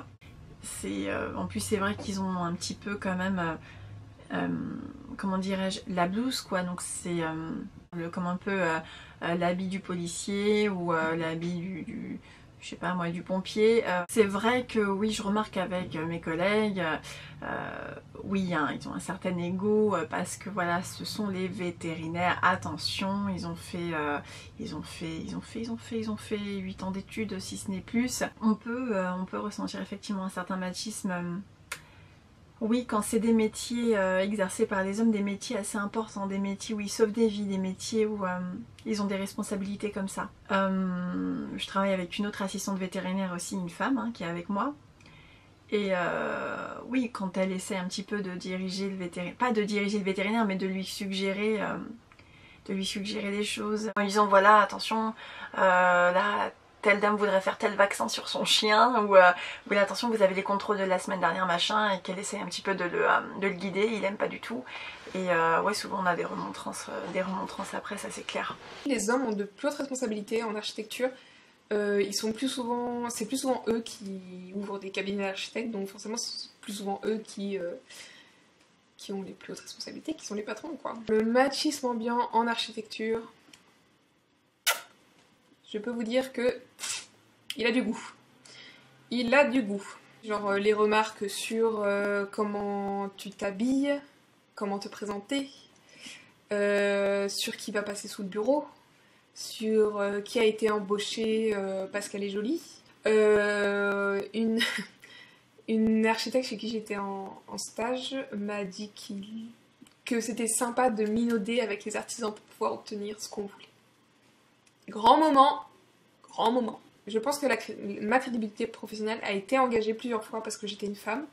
En plus, c'est vrai qu'ils ont un petit peu quand même, comment dirais-je, la blouse, quoi. Donc c'est comme un peu l'habit du policier ou l'habit je sais pas moi, du pompier. C'est vrai que oui, je remarque avec mes collègues, oui, hein, ils ont un certain ego parce que voilà, ce sont les vétérinaires. Attention, ils ont fait 8 ans d'études, si ce n'est plus. On peut ressentir effectivement un certain machisme. Oui, quand c'est des métiers exercés par des hommes, des métiers assez importants, des métiers où ils sauvent des vies, des métiers où ils ont des responsabilités comme ça. Je travaille avec une autre assistante vétérinaire aussi, une femme, hein, qui est avec moi. Et oui, quand elle essaie un petit peu de diriger le vétérinaire, pas de diriger le vétérinaire, mais de lui suggérer des choses. En lui disant, voilà, attention, là, telle dame voudrait faire tel vaccin sur son chien, ou oui, attention, vous avez les contrôles de la semaine dernière, machin, et qu'elle essaie un petit peu de le guider, il aime pas du tout. Et ouais, souvent on a des remontrances après, ça c'est clair. Les hommes ont de plus hautes responsabilités en architecture. C'est plus souvent eux qui ouvrent des cabinets d'architectes, donc forcément c'est plus souvent eux qui ont les plus hautes responsabilités, qui sont les patrons, quoi. Le machisme ambiant en architecture, je peux vous dire que il a du goût. Il a du goût. Genre les remarques sur comment tu t'habilles, comment te présenter, sur qui va passer sous le bureau, sur qui a été embauché parce qu'elle est jolie. Une architecte chez qui j'étais en stage m'a dit que c'était sympa de minauder avec les artisans pour pouvoir obtenir ce qu'on voulait. Grand moment. Je pense que ma crédibilité professionnelle a été engagée plusieurs fois parce que j'étais une femme,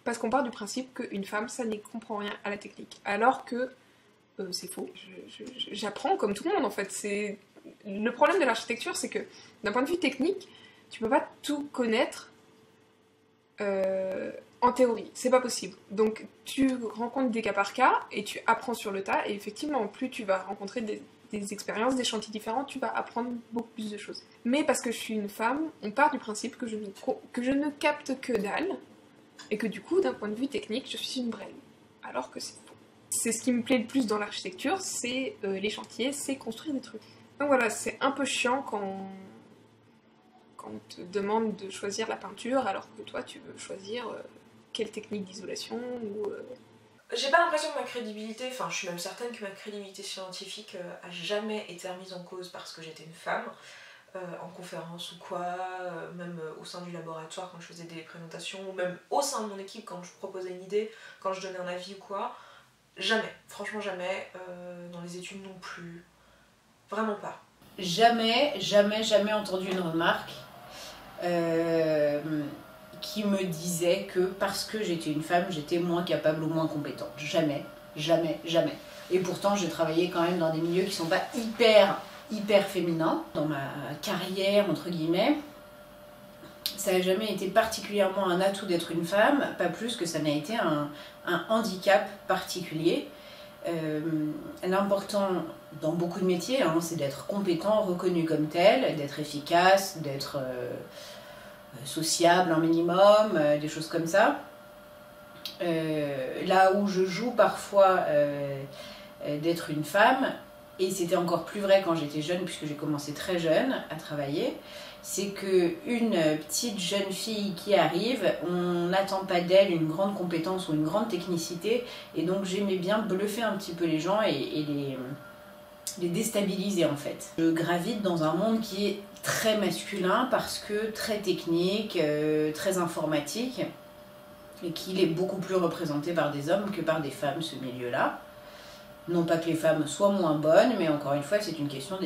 parce qu'on part du principe qu'une femme, ça n'y comprend rien à la technique, alors que c'est faux. J'apprends comme tout le monde en fait. Le problème de l'architecture, c'est que d'un point de vue technique, tu peux pas tout connaître En théorie, c'est pas possible. Donc tu rencontres des cas par cas et tu apprends sur le tas, et effectivement, plus tu vas rencontrer des expériences, des chantiers différents, tu vas apprendre beaucoup plus de choses. Mais parce que je suis une femme, on part du principe que je ne capte que dalle, et que du coup, d'un point de vue technique, je suis une brêle. Alors que c'est faux. C'est ce qui me plaît le plus dans l'architecture, c'est les chantiers, c'est construire des trucs. Donc voilà, c'est un peu chiant quand on te demande de choisir la peinture, alors que toi, tu veux choisir quelle technique d'isolation ou... J'ai pas l'impression que ma crédibilité, enfin je suis même certaine que ma crédibilité scientifique a jamais été remise en cause parce que j'étais une femme, en conférence ou quoi, même au sein du laboratoire quand je faisais des présentations, ou même au sein de mon équipe quand je proposais une idée, quand je donnais un avis ou quoi. Jamais, franchement jamais, dans les études non plus, vraiment pas. Jamais entendu une remarque qui me disait que parce que j'étais une femme, j'étais moins capable ou moins compétente. Jamais. Et pourtant, j'ai travaillé quand même dans des milieux qui sont pas hyper féminins. Dans ma carrière, entre guillemets, ça n'a jamais été particulièrement un atout d'être une femme, pas plus que ça n'a été un handicap particulier. L'important dans beaucoup de métiers, hein, c'est d'être compétent, reconnu comme tel, d'être efficace, d'être sociable un minimum, des choses comme ça. Là où je joue parfois d'être une femme, et c'était encore plus vrai quand j'étais jeune puisque j'ai commencé très jeune à travailler, c'est qu'une petite jeune fille qui arrive, on n'attend pas d'elle une grande compétence ou une grande technicité, et donc j'aimais bien bluffer un petit peu les gens et les déstabiliser en fait. Je gravite dans un monde qui est très masculin parce que très technique, très informatique, et qu'il est beaucoup plus représenté par des hommes que par des femmes, ce milieu-là. Non pas que les femmes soient moins bonnes, mais encore une fois, c'est une question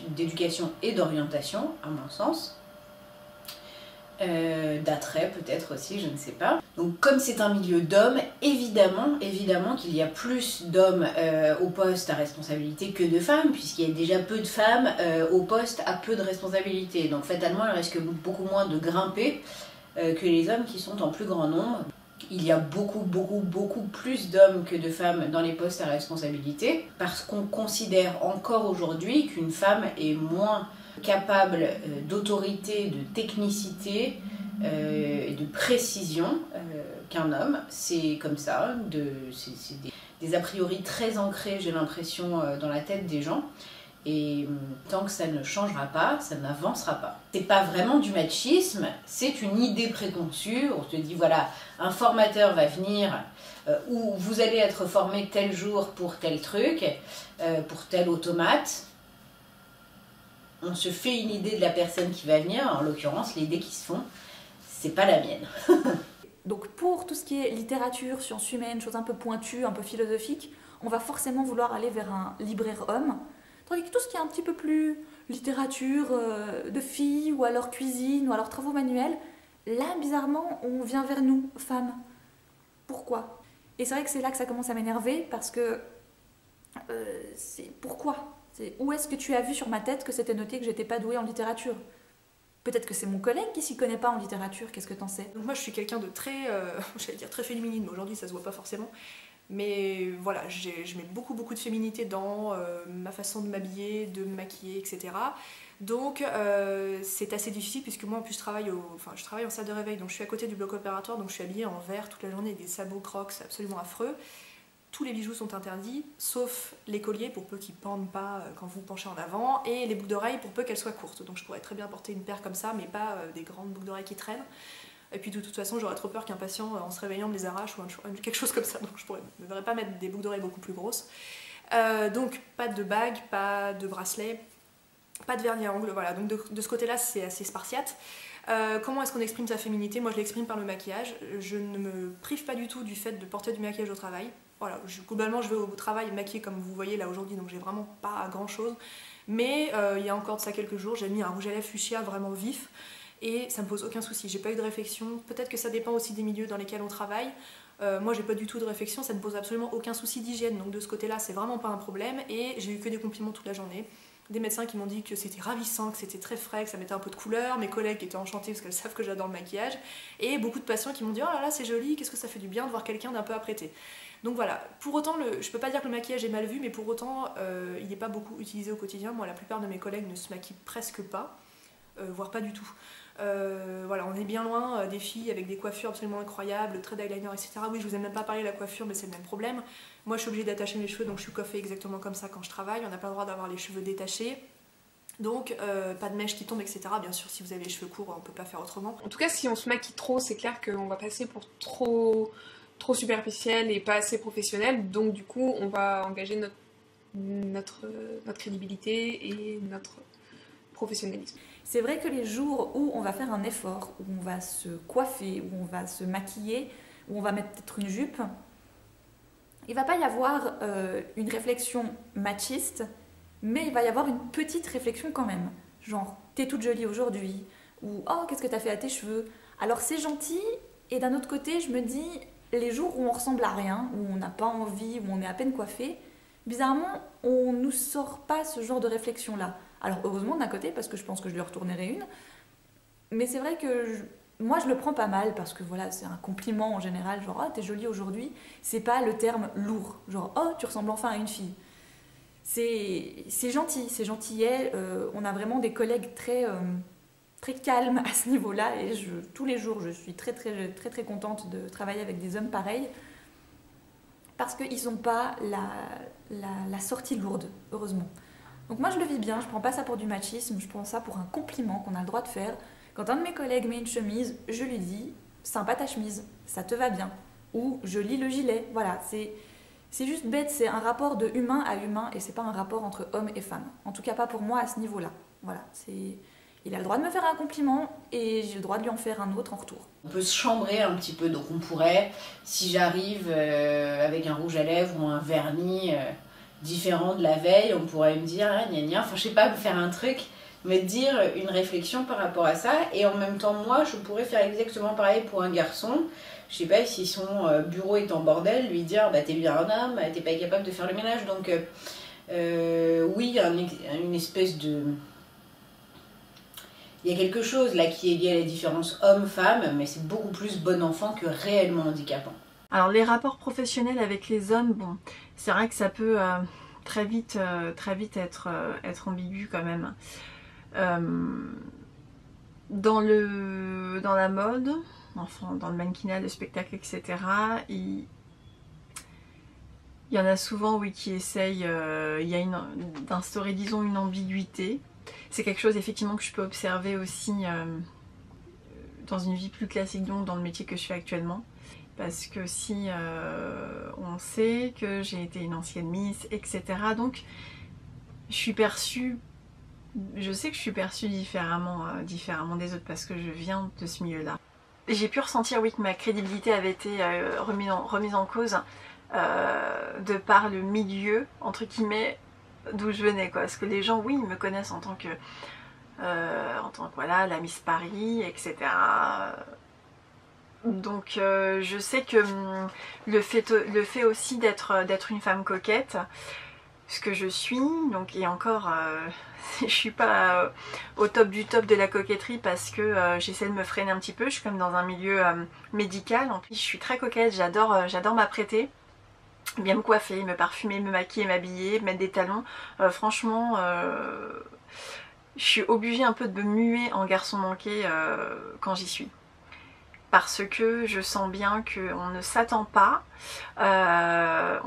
d'éducation et d'orientation, à mon sens. D'attrait peut-être aussi, je ne sais pas. Donc comme c'est un milieu d'hommes, évidemment qu'il y a plus d'hommes au poste à responsabilité que de femmes, puisqu'il y a déjà peu de femmes au poste à peu de responsabilités. Donc fatalement, il risque beaucoup moins de grimper que les hommes qui sont en plus grand nombre. Il y a beaucoup plus d'hommes que de femmes dans les postes à responsabilité, parce qu'on considère encore aujourd'hui qu'une femme est moins capable d'autorité, de technicité et de précision qu'un homme. C'est comme ça, c'est des a priori très ancrés, j'ai l'impression, dans la tête des gens. Et tant que ça ne changera pas, ça n'avancera pas. C'est pas vraiment du machisme, c'est une idée préconçue. On te dit voilà, un formateur va venir ou vous allez être formé tel jour pour tel truc, pour tel automate. On se fait une idée de la personne qui va venir, en l'occurrence l'idée qui se font, c'est pas la mienne. Donc pour tout ce qui est littérature, sciences humaines, choses un peu pointues, un peu philosophiques, on va forcément vouloir aller vers un libraire homme. Tandis que tout ce qui est un petit peu plus littérature de filles, ou alors cuisine, ou alors travaux manuels, là, bizarrement, on vient vers nous, femmes. Pourquoi? Et c'est vrai que c'est là que ça commence à m'énerver, parce que c'est pourquoi? Où est-ce que tu as vu sur ma tête que c'était noté que j'étais pas douée en littérature? Peut-être que c'est mon collègue qui s'y connaît pas en littérature, qu'est-ce que t'en sais? Donc moi je suis quelqu'un de très, j'allais dire très féminine, mais aujourd'hui ça se voit pas forcément. Mais voilà, je mets beaucoup de féminité dans ma façon de m'habiller, de me maquiller, etc. Donc c'est assez difficile puisque moi en plus je travaille en salle de réveil, donc je suis à côté du bloc opératoire, donc je suis habillée en vert toute la journée avec des sabots crocs absolument affreux. Tous les bijoux sont interdits, sauf les colliers pour peu qu'ils pendent pas quand vous penchez en avant, et les boucles d'oreilles pour peu qu'elles soient courtes. Donc je pourrais très bien porter une paire comme ça, mais pas des grandes boucles d'oreilles qui traînent. Et puis de toute façon, j'aurais trop peur qu'un patient, en se réveillant, me les arrache ou quelque chose comme ça. Donc je ne devrais pas mettre des boucles d'oreilles beaucoup plus grosses. Donc pas de bague, pas de bracelet, pas de vernis à ongles. Voilà, donc de ce côté-là, c'est assez spartiate. Comment est-ce qu'on exprime sa féminité? Moi, je l'exprime par le maquillage. Je ne me prive pas du tout du fait de porter du maquillage au travail. Voilà, globalement, je vais au travail maquillée comme vous voyez là aujourd'hui, donc j'ai vraiment pas grand-chose. Mais il y a encore de ça quelques jours, j'ai mis un rouge à lèvres fuchsia vraiment vif. Et ça me pose aucun souci, j'ai pas eu de réflexion. Peut-être que ça dépend aussi des milieux dans lesquels on travaille. Moi j'ai pas du tout de réflexion, ça ne pose absolument aucun souci d'hygiène, donc de ce côté là c'est vraiment pas un problème et j'ai eu que des compliments toute la journée. Des médecins qui m'ont dit que c'était ravissant, que c'était très frais, que ça mettait un peu de couleur, mes collègues étaient enchantés parce qu'elles savent que j'adore le maquillage, et beaucoup de patients qui m'ont dit oh là là c'est joli, qu'est-ce que ça fait du bien de voir quelqu'un d'un peu apprêté. Donc voilà, pour autant, je peux pas dire que le maquillage est mal vu, mais pour autant il n'est pas beaucoup utilisé au quotidien. Moi la plupart de mes collègues ne se maquillent presque pas, voire pas du tout. Voilà, on est bien loin des filles avec des coiffures absolument incroyables, traits d'eyeliner, etc. Oui, je vous ai même pas parlé de la coiffure, mais c'est le même problème. Moi, je suis obligée d'attacher mes cheveux, donc je suis coiffée exactement comme ça quand je travaille. On n'a pas le droit d'avoir les cheveux détachés. Donc, pas de mèches qui tombent, etc. Bien sûr, si vous avez les cheveux courts, on peut pas faire autrement. En tout cas, si on se maquille trop, c'est clair qu'on va passer pour trop superficiel et pas assez professionnel. Donc, du coup, on va engager notre crédibilité et notre professionnalisme. C'est vrai que les jours où on va faire un effort, où on va se coiffer, où on va se maquiller, où on va mettre peut-être une jupe, il va pas y avoir une réflexion machiste, mais il va y avoir une petite réflexion quand même. Genre, t'es toute jolie aujourd'hui, ou oh, qu'est-ce que t'as fait à tes cheveux? Alors c'est gentil, et d'un autre côté, je me dis, les jours où on ressemble à rien, où on n'a pas envie, où on est à peine coiffé, bizarrement, on nous sort pas ce genre de réflexion-là. Alors heureusement d'un côté, parce que je pense que je lui retournerai une, mais c'est vrai que moi je le prends pas mal, parce que voilà, c'est un compliment en général, genre « oh, t'es jolie aujourd'hui », c'est pas le terme lourd, genre « oh, tu ressembles enfin à une fille ». C'est gentil, c'est gentillet, on a vraiment des collègues très calmes à ce niveau-là, et tous les jours je suis très contente de travailler avec des hommes pareils, parce qu'ils n'ont pas la sortie lourde, heureusement. Donc moi je le vis bien, je prends pas ça pour du machisme, je prends ça pour un compliment qu'on a le droit de faire. Quand un de mes collègues met une chemise, je lui dis « sympa ta chemise, ça te va bien » ou « je lis le gilet ». Voilà, c'est juste bête, c'est un rapport de humain à humain et c'est pas un rapport entre hommes et femmes. En tout cas pas pour moi à ce niveau-là. Voilà, il a le droit de me faire un compliment et j'ai le droit de lui en faire un autre en retour. On peut se chambrer un petit peu, donc on pourrait, si j'arrive avec un rouge à lèvres ou un vernis différent de la veille, on pourrait me dire ah, gna gna, enfin je sais pas, me faire un truc, me dire une réflexion par rapport à ça, et en même temps moi je pourrais faire exactement pareil pour un garçon. Je sais pas, si son bureau est en bordel, lui dire bah t'es bien un homme, t'es pas capable de faire le ménage. Donc oui, il y a une espèce de... Il y a quelque chose là qui est lié à la différence homme-femme, mais c'est beaucoup plus bon enfant que réellement handicapant. Alors les rapports professionnels avec les hommes, bon, c'est vrai que ça peut très vite être ambigu quand même. Dans la mode, enfin dans le mannequinat, le spectacle, etc., il y en a souvent oui, qui essayent d'instaurer disons une ambiguïté. C'est quelque chose effectivement que je peux observer aussi dans une vie plus classique, donc dans le métier que je fais actuellement. Parce que si on sait que j'ai été une ancienne Miss, etc. Donc je sais que je suis perçue différemment des autres parce que je viens de ce milieu-là. J'ai pu ressentir oui, que ma crédibilité avait été remise en cause de par le milieu, entre guillemets, d'où je venais, quoi. Parce que les gens, oui, ils me connaissent en tant que voilà, la Miss Paris, etc. Donc je sais que le fait aussi d'être une femme coquette, ce que je suis, donc, et encore je suis pas au top du top de la coquetterie parce que j'essaie de me freiner un petit peu, je suis comme dans un milieu médical, en plus je suis très coquette, j'adore m'apprêter, bien me coiffer, me parfumer, me maquiller, m'habiller, mettre des talons, franchement je suis obligée un peu de me muer en garçon manqué quand j'y suis. Parce que je sens bien qu'on ne s'attend pas à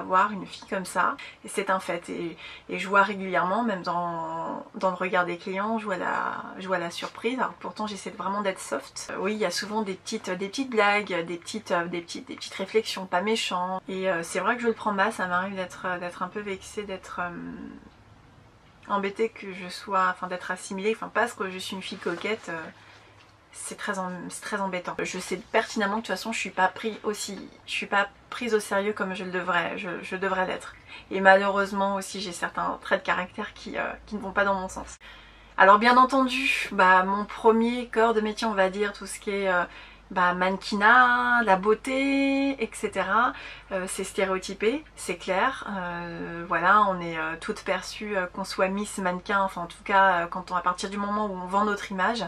voir une fille comme ça, et c'est un fait. Et je vois régulièrement, même dans le regard des clients, je vois la surprise. Alors pourtant j'essaie vraiment d'être soft. Oui, il y a souvent des petites blagues, des petites réflexions, pas méchantes. Et c'est vrai que je le prends bas, ça m'arrive d'être un peu vexée, d'être embêtée que je sois, enfin d'être assimilée, enfin parce que je suis une fille coquette. C'est très embêtant. Je sais pertinemment que de toute façon je suis pas prise au sérieux comme je devrais l'être. Et malheureusement aussi j'ai certains traits de caractère qui ne vont pas dans mon sens. Alors bien entendu, mon premier corps de métier, on va dire, tout ce qui est mannequinat, la beauté, etc. C'est stéréotypé, c'est clair. Voilà, on est toutes perçues, qu'on soit Miss, mannequin, enfin en tout cas, à partir du moment où on vend notre image,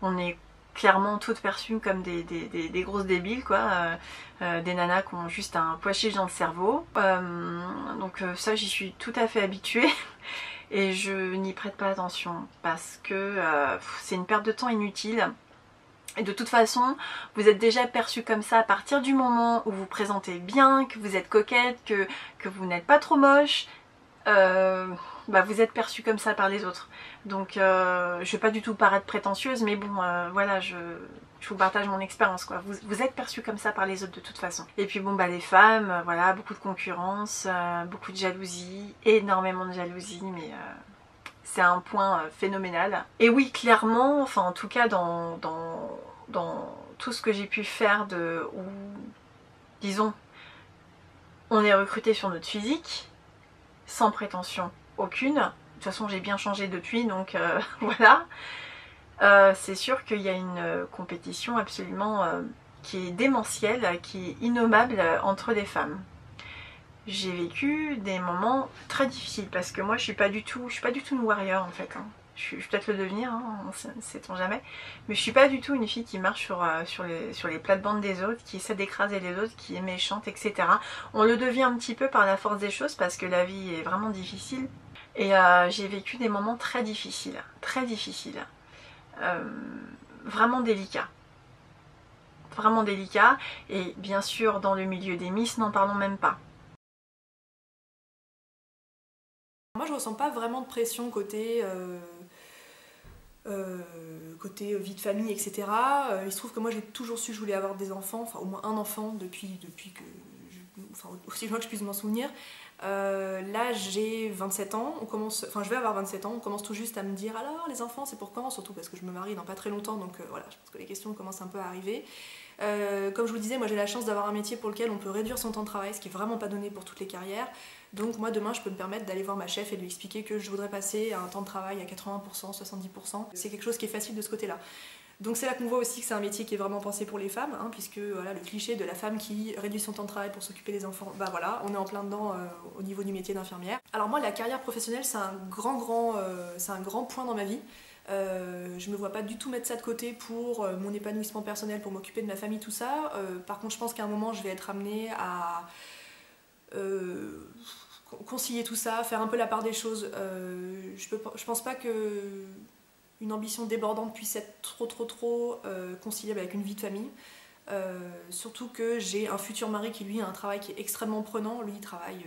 on est clairement toutes perçues comme des grosses débiles, quoi. Des nanas qui ont juste un pois chiche dans le cerveau. Donc ça, j'y suis tout à fait habituée. Et je n'y prête pas attention parce que c'est une perte de temps inutile. Et de toute façon, vous êtes déjà perçu comme ça à partir du moment où vous présentez bien, que vous êtes coquette, que vous n'êtes pas trop moche. Vous êtes perçu comme ça par les autres. Donc je ne vais pas du tout paraître prétentieuse, mais bon, voilà, je vous partage mon expérience, quoi. Vous êtes perçu comme ça par les autres de toute façon. Et puis bon, les femmes, voilà, beaucoup de concurrence, beaucoup de jalousie, énormément de jalousie, mais c'est un point phénoménal. Et oui, clairement, enfin en tout cas dans tout ce que j'ai pu faire disons, on est recruté sur notre physique, sans prétention aucune. De toute façon, j'ai bien changé depuis, donc voilà. C'est sûr qu'il y a une compétition absolument qui est démentielle, qui est innommable entre des femmes. J'ai vécu des moments très difficiles parce que moi je suis pas du tout une warrior en fait. Je vais peut-être le devenir, sait-on jamais. Mais je suis pas du tout une fille qui marche sur les plates-bandes des autres, qui essaie d'écraser les autres, qui est méchante, etc. On le devient un petit peu par la force des choses parce que la vie est vraiment difficile. Et j'ai vécu des moments très difficiles. Vraiment délicats. Vraiment délicats. Et bien sûr, dans le milieu des Miss, n'en parlons même pas. Moi, je ressens pas vraiment de pression côté vie de famille, etc. Il se trouve que moi, j'ai toujours su que je voulais avoir des enfants, enfin au moins un enfant depuis que aussi loin que je puisse m'en souvenir. Là, j'ai 27 ans, je vais avoir 27 ans, on commence tout juste à me dire alors les enfants, c'est pour quand? Surtout parce que je me marie dans pas très longtemps, donc voilà, je pense que les questions commencent un peu à arriver. Comme je vous le disais, moi j'ai la chance d'avoir un métier pour lequel on peut réduire son temps de travail, ce qui est vraiment pas donné pour toutes les carrières. Donc moi demain je peux me permettre d'aller voir ma chef et de lui expliquer que je voudrais passer à un temps de travail à 80%, 70%. C'est quelque chose qui est facile de ce côté-là. Donc c'est là qu'on voit aussi que c'est un métier qui est vraiment pensé pour les femmes, puisque voilà, le cliché de la femme qui réduit son temps de travail pour s'occuper des enfants, voilà, on est en plein dedans au niveau du métier d'infirmière. Alors moi la carrière professionnelle c'est un grand point dans ma vie. Je me vois pas du tout mettre ça de côté pour mon épanouissement personnel, pour m'occuper de ma famille, tout ça. Par contre je pense qu'à un moment je vais être amenée à concilier tout ça, faire un peu la part des choses. Je pense pas que une ambition débordante puisse être trop conciliable avec une vie de famille. Surtout que j'ai un futur mari qui lui a un travail qui est extrêmement prenant. Lui il travaille,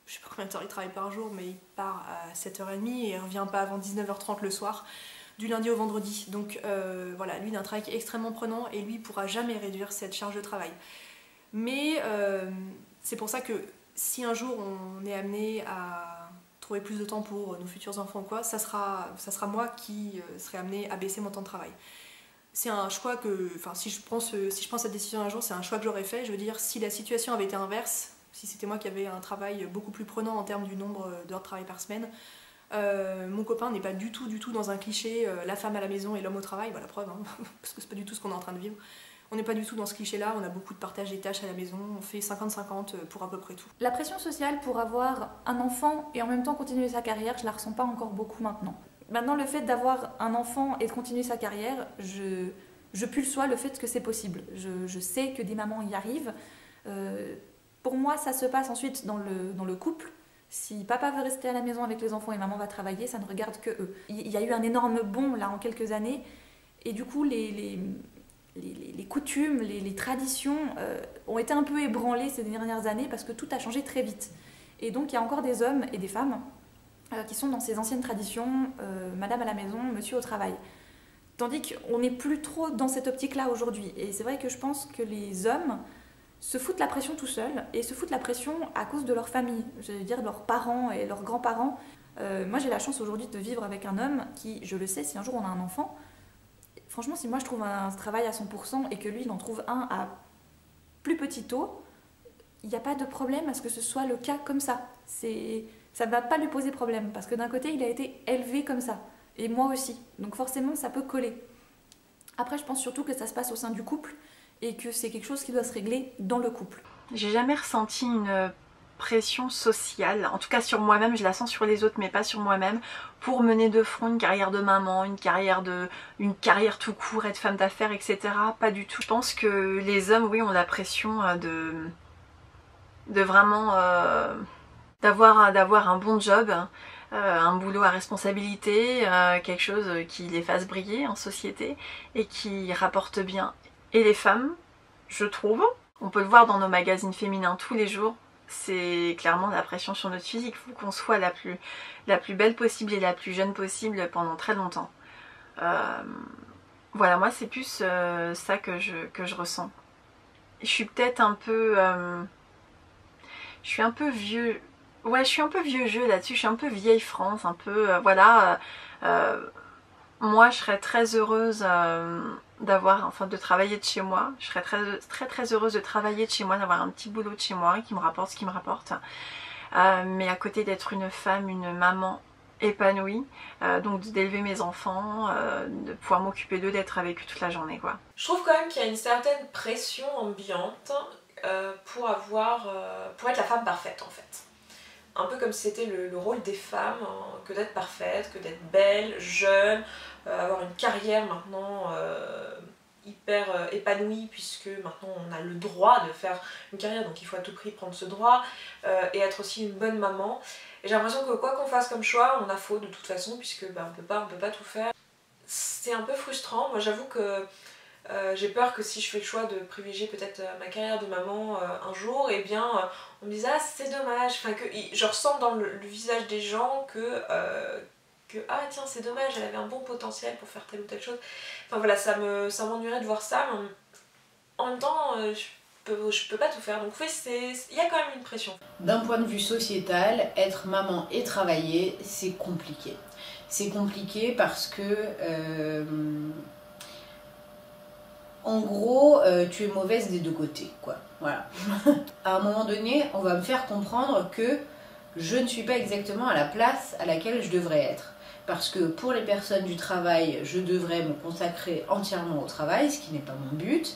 je sais pas combien de temps il travaille par jour, mais il part à 7h30 et il revient pas avant 19h30 le soir, du lundi au vendredi. Donc voilà, lui il a un travail qui est extrêmement prenant et lui il pourra jamais réduire cette charge de travail. Mais c'est pour ça que si un jour on est amené à trouver plus de temps pour nos futurs enfants ou quoi, ça sera moi qui serai amenée à baisser mon temps de travail. C'est un choix que, si je prends cette décision un jour, c'est un choix que j'aurais fait. Je veux dire, si la situation avait été inverse, si c'était moi qui avais un travail beaucoup plus prenant en termes du nombre d'heures de travail par semaine, mon copain n'est pas du tout dans un cliché, la femme à la maison et l'homme au travail, voilà, preuve, parce que c'est pas du tout ce qu'on est en train de vivre. On n'est pas du tout dans ce cliché-là, on a beaucoup de partage des tâches à la maison, on fait 50-50 pour à peu près tout. La pression sociale pour avoir un enfant et en même temps continuer sa carrière, je la ressens pas encore beaucoup maintenant. Maintenant, le fait d'avoir un enfant et de continuer sa carrière, je pulsois le fait que c'est possible. Je sais que des mamans y arrivent. Pour moi, ça se passe ensuite dans le couple. Si papa veut rester à la maison avec les enfants et maman va travailler, ça ne regarde que eux. Il y a eu un énorme bond là en quelques années et du coup les coutumes, les traditions ont été un peu ébranlées ces dernières années parce que tout a changé très vite. Et donc il y a encore des hommes et des femmes qui sont dans ces anciennes traditions, madame à la maison, monsieur au travail. Tandis qu'on n'est plus trop dans cette optique-là aujourd'hui. Et c'est vrai que je pense que les hommes se foutent la pression tout seuls et se foutent la pression à cause de leur famille, je veux dire de leurs parents et leurs grands-parents. Moi j'ai la chance aujourd'hui de vivre avec un homme qui, je le sais, si un jour on a un enfant, franchement, si moi je trouve un travail à 100% et que lui il en trouve un à plus petit taux, il n'y a pas de problème à ce que ce soit le cas comme ça. Ça ne va pas lui poser problème parce que d'un côté il a été élevé comme ça et moi aussi. Donc forcément ça peut coller. Après, je pense surtout que ça se passe au sein du couple et que c'est quelque chose qui doit se régler dans le couple. J'ai jamais ressenti une pression sociale, en tout cas sur moi-même, je la sens sur les autres mais pas sur moi-même, pour mener de front une carrière de maman, une carrière tout court, être femme d'affaires, etc. Pas du tout. Je pense que les hommes, oui, ont la pression de vraiment d'avoir un bon job, un boulot à responsabilité, quelque chose qui les fasse briller en société et qui rapporte bien. Et les femmes, je trouve, on peut le voir dans nos magazines féminins tous les jours, c'est clairement la pression sur notre physique. Il faut qu'on soit la plus belle possible et la plus jeune possible pendant très longtemps. Voilà, moi c'est plus ça que je ressens. Je suis peut-être un peu... je suis un peu vieux... Ouais, je suis un peu vieux jeu là-dessus, je suis un peu vieille France, un peu... voilà... moi je serais très heureuse de travailler de chez moi. Je serais très heureuse de travailler de chez moi, d'avoir un petit boulot de chez moi qui me rapporte ce qui me rapporte. Mais à côté d'être une femme, une maman épanouie, donc d'élever mes enfants, de pouvoir m'occuper d'eux, d'être avec eux toute la journée, quoi. Je trouve quand même qu'il y a une certaine pression ambiante pour être la femme parfaite en fait. Un peu comme si c'était le rôle des femmes, hein, que d'être parfaite, que d'être belle, jeune, avoir une carrière maintenant hyper épanouie, puisque maintenant on a le droit de faire une carrière, donc il faut à tout prix prendre ce droit, et être aussi une bonne maman. Et j'ai l'impression que quoi qu'on fasse comme choix, on a faux de toute façon, puisque on peut pas tout faire. C'est un peu frustrant. Moi j'avoue que j'ai peur que si je fais le choix de privilégier peut-être ma carrière de maman un jour, et bien on me dise ah c'est dommage, enfin que je ressens dans le visage des gens que ah tiens c'est dommage, elle avait un bon potentiel pour faire telle ou telle chose. Enfin voilà, ça m'ennuierait de voir ça, mais en même temps je peux pas tout faire, donc oui il y a quand même une pression. D'un point de vue sociétal, être maman et travailler, c'est compliqué. C'est compliqué parce que en gros, tu es mauvaise des deux côtés, quoi. Voilà. À un moment donné, on va me faire comprendre que je ne suis pas exactement à la place à laquelle je devrais être. Parce que pour les personnes du travail, je devrais me consacrer entièrement au travail, ce qui n'est pas mon but.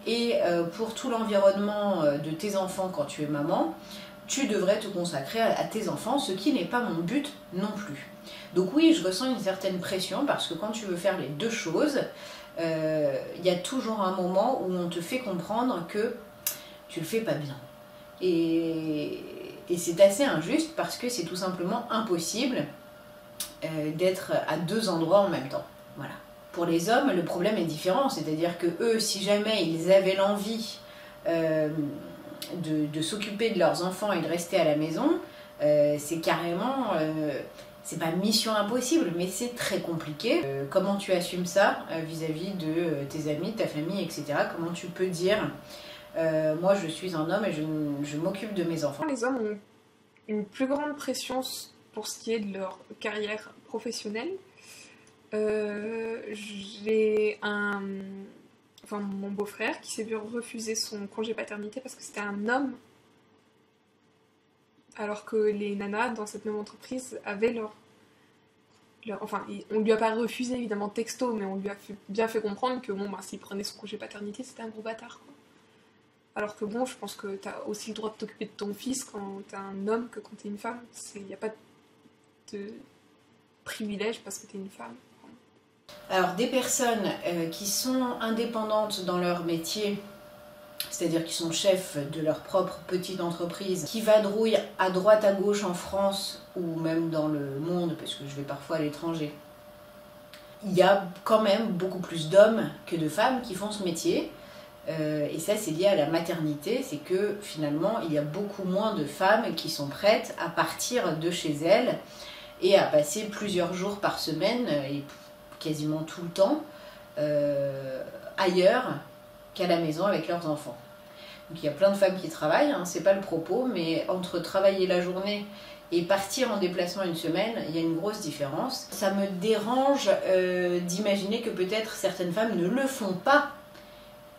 Et pour tout l'environnement de tes enfants quand tu es maman, tu devrais te consacrer à tes enfants, ce qui n'est pas mon but non plus. Donc oui, je ressens une certaine pression parce que quand tu veux faire les deux choses, y a toujours un moment où on te fait comprendre que tu le fais pas bien. Et c'est assez injuste parce que c'est tout simplement impossible d'être à deux endroits en même temps. Voilà. Pour les hommes, le problème est différent, c'est-à-dire que eux, si jamais ils avaient l'envie de s'occuper de leurs enfants et de rester à la maison, c'est carrément... c'est pas mission impossible, mais c'est très compliqué. Comment tu assumes ça vis-à-vis de tes amis, de ta famille, etc. Comment tu peux dire moi je suis un homme et je m'occupe de mes enfants. Les hommes ont une plus grande pression pour ce qui est de leur carrière professionnelle. J'ai mon beau-frère qui s'est vu refuser son congé paternité parce que c'était un homme, alors que les nanas dans cette même entreprise avaient on lui a pas refusé évidemment texto, mais on lui a bien fait comprendre que s'il prenait son congé paternité, c'était un gros bâtard, quoi. Alors que je pense que t'as aussi le droit de t'occuper de ton fils quand t'es un homme que quand t'es une femme. Il n'y a pas de privilège parce que t'es une femme. Alors des personnes qui sont indépendantes dans leur métier, c'est-à-dire qui sont chefs de leur propre petite entreprise, qui vadrouillent à droite à gauche en France ou même dans le monde, parce que je vais parfois à l'étranger, il y a quand même beaucoup plus d'hommes que de femmes qui font ce métier. Et ça c'est lié à la maternité, c'est que finalement il y a beaucoup moins de femmes qui sont prêtes à partir de chez elles et à passer plusieurs jours par semaine et quasiment tout le temps ailleurs qu'à la maison avec leurs enfants. Donc il y a plein de femmes qui travaillent, hein, c'est pas le propos, mais entre travailler la journée et partir en déplacement une semaine, il y a une grosse différence. Ça me dérange d'imaginer que peut-être certaines femmes ne le font pas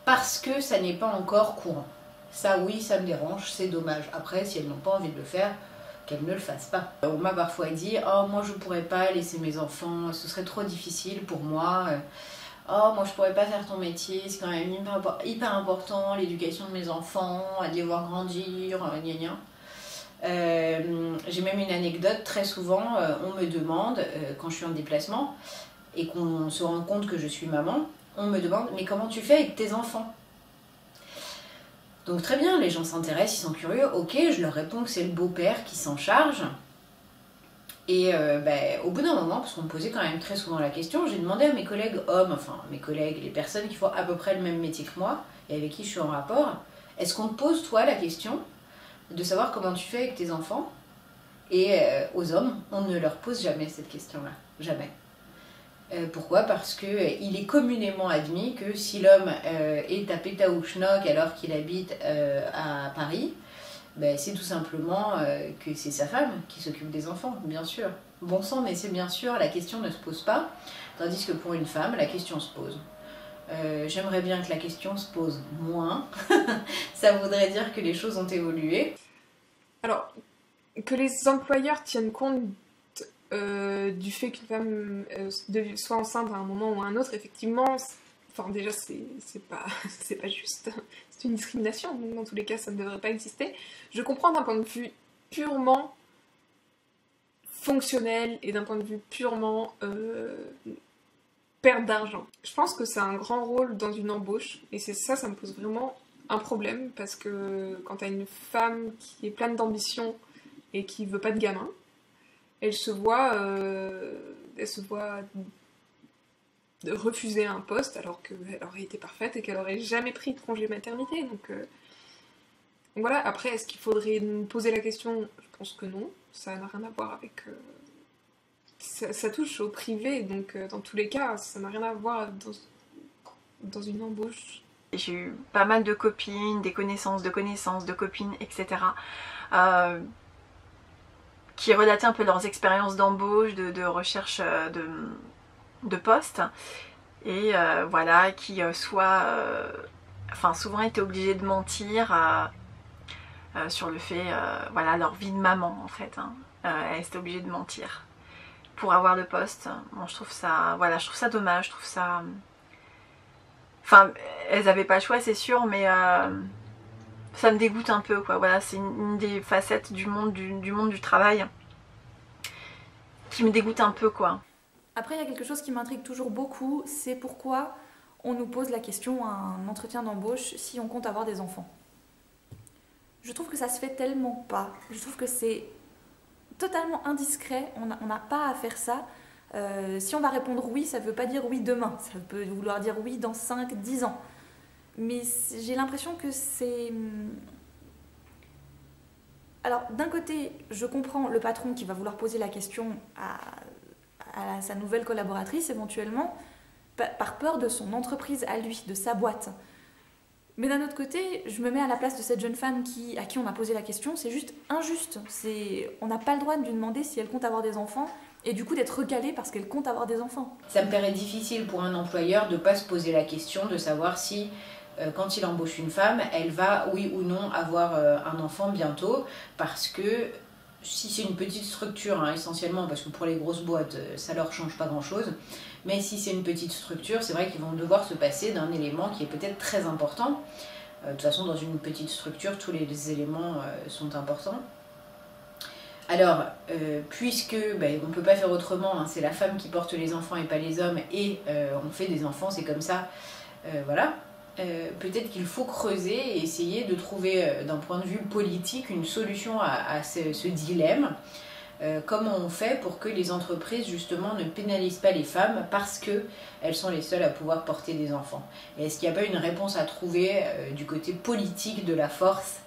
parce que ça n'est pas encore courant. Ça oui, ça me dérange, c'est dommage. Après, si elles n'ont pas envie de le faire, qu'elles ne le fassent pas. On m'a parfois dit « Oh, moi je pourrais pas laisser mes enfants, ce serait trop difficile pour moi. » oh moi je pourrais pas faire ton métier, c'est quand même hyper important, l'éducation de mes enfants, de les voir grandir, gna gna. J'ai même une anecdote, très souvent on me demande, quand je suis en déplacement et qu'on se rend compte que je suis maman, on me demande mais comment tu fais avec tes enfants? Donc très bien, les gens s'intéressent, ils sont curieux, ok, je leur réponds que c'est le beau-père qui s'en charge. Et au bout d'un moment, parce qu'on me posait quand même très souvent la question, j'ai demandé à mes collègues hommes, enfin mes collègues, les personnes qui font à peu près le même métier que moi et avec qui je suis en rapport, est-ce qu'on te pose toi la question de savoir comment tu fais avec tes enfants? Et aux hommes, on ne leur pose jamais cette question-là, jamais. Pourquoi? Parce qu'il est communément admis que si l'homme est à Pétaouchnok alors qu'il habite à Paris, c'est tout simplement que c'est sa femme qui s'occupe des enfants, bien sûr. Bon sang, mais c'est bien sûr, la question ne se pose pas, tandis que pour une femme, la question se pose. J'aimerais bien que la question se pose moins, ça voudrait dire que les choses ont évolué. Alors, que les employeurs tiennent compte du fait qu'une femme soit enceinte à un moment ou à un autre, effectivement, enfin déjà c'est pas juste, c'est une discrimination, donc dans tous les cas ça ne devrait pas exister. Je comprends d'un point de vue purement fonctionnel et d'un point de vue purement perte d'argent. Je pense que c'est un grand rôle dans une embauche, et ça me pose vraiment un problème, parce que quand t'as une femme qui est pleine d'ambition et qui veut pas de gamin, elle se voit refuser un poste alors qu'elle aurait été parfaite et qu'elle aurait jamais pris de congé maternité. Donc voilà, après, est-ce qu'il faudrait nous poser la question? Je pense que non, ça n'a rien à voir avec... ça touche au privé, donc dans tous les cas, ça n'a rien à voir dans une embauche. J'ai eu pas mal de copines, des connaissances, de copines, etc. Qui relataient un peu leurs expériences d'embauche, de recherche de poste, et voilà, qui souvent étaient obligées de mentir sur le fait, voilà, leur vie de maman en fait, hein. Elles étaient obligées de mentir pour avoir le poste. Bon, je trouve ça dommage, je trouve ça... Enfin, elles avaient pas le choix, c'est sûr, mais ça me dégoûte un peu, quoi. Voilà, c'est une des facettes du monde du travail qui me dégoûte un peu, quoi. Après, il y a quelque chose qui m'intrigue toujours beaucoup, c'est pourquoi on nous pose la question à un entretien d'embauche si on compte avoir des enfants. Je trouve que ça se fait tellement pas. Je trouve que c'est totalement indiscret, on n'a pas à faire ça. Si on va répondre oui, ça ne veut pas dire oui demain, ça peut vouloir dire oui dans 5-10 ans. Mais j'ai l'impression que c'est... Alors d'un côté, je comprends le patron qui va vouloir poser la question à sa nouvelle collaboratrice éventuellement, par peur de son entreprise à lui, de sa boîte. Mais d'un autre côté, je me mets à la place de cette jeune femme à qui on a posé la question, c'est juste injuste. On n'a pas le droit de lui demander si elle compte avoir des enfants, et du coup d'être recalée parce qu'elle compte avoir des enfants. Ça me paraît difficile pour un employeur de ne pas se poser la question de savoir si, quand il embauche une femme, elle va, oui ou non, avoir un enfant bientôt, parce que si c'est une petite structure, hein, essentiellement, parce que pour les grosses boîtes, ça leur change pas grand-chose, mais si c'est une petite structure, c'est vrai qu'ils vont devoir se passer d'un élément qui est peut-être très important. De toute façon, dans une petite structure, tous les éléments sont importants. Alors, puisque on ne peut pas faire autrement, hein, c'est la femme qui porte les enfants et pas les hommes, et on fait des enfants, c'est comme ça, voilà. Peut-être qu'il faut creuser et essayer de trouver, d'un point de vue politique, une solution à ce dilemme. Comment on fait pour que les entreprises justement ne pénalisent pas les femmes parce qu'elles sont les seules à pouvoir porter des enfants? Et est-ce qu'il n'y a pas une réponse à trouver du côté politique de la force?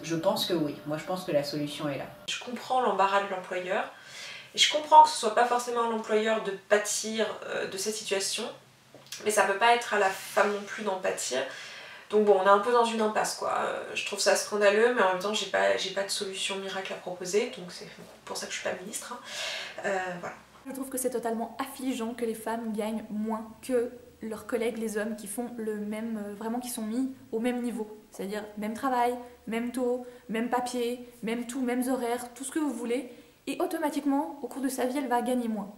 Je pense que oui, moi je pense que la solution est là. Je comprends l'embarras de l'employeur, et je comprends que ce soit pas forcément à l'employeur de pâtir de cette situation, mais ça peut pas être à la femme non plus d'en pâtir. Donc bon, on est un peu dans une impasse, quoi. Je trouve ça scandaleux, mais en même temps j'ai pas de solution miracle à proposer, donc c'est pour ça que je suis pas ministre, hein. Voilà. Je trouve que c'est totalement affligeant que les femmes gagnent moins que leurs collègues, les hommes, qui font le même, vraiment qui sont mis au même niveau. C'est-à-dire même travail, même taux, même papier, même tout, mêmes horaires, tout ce que vous voulez. Et automatiquement, au cours de sa vie, elle va gagner moins.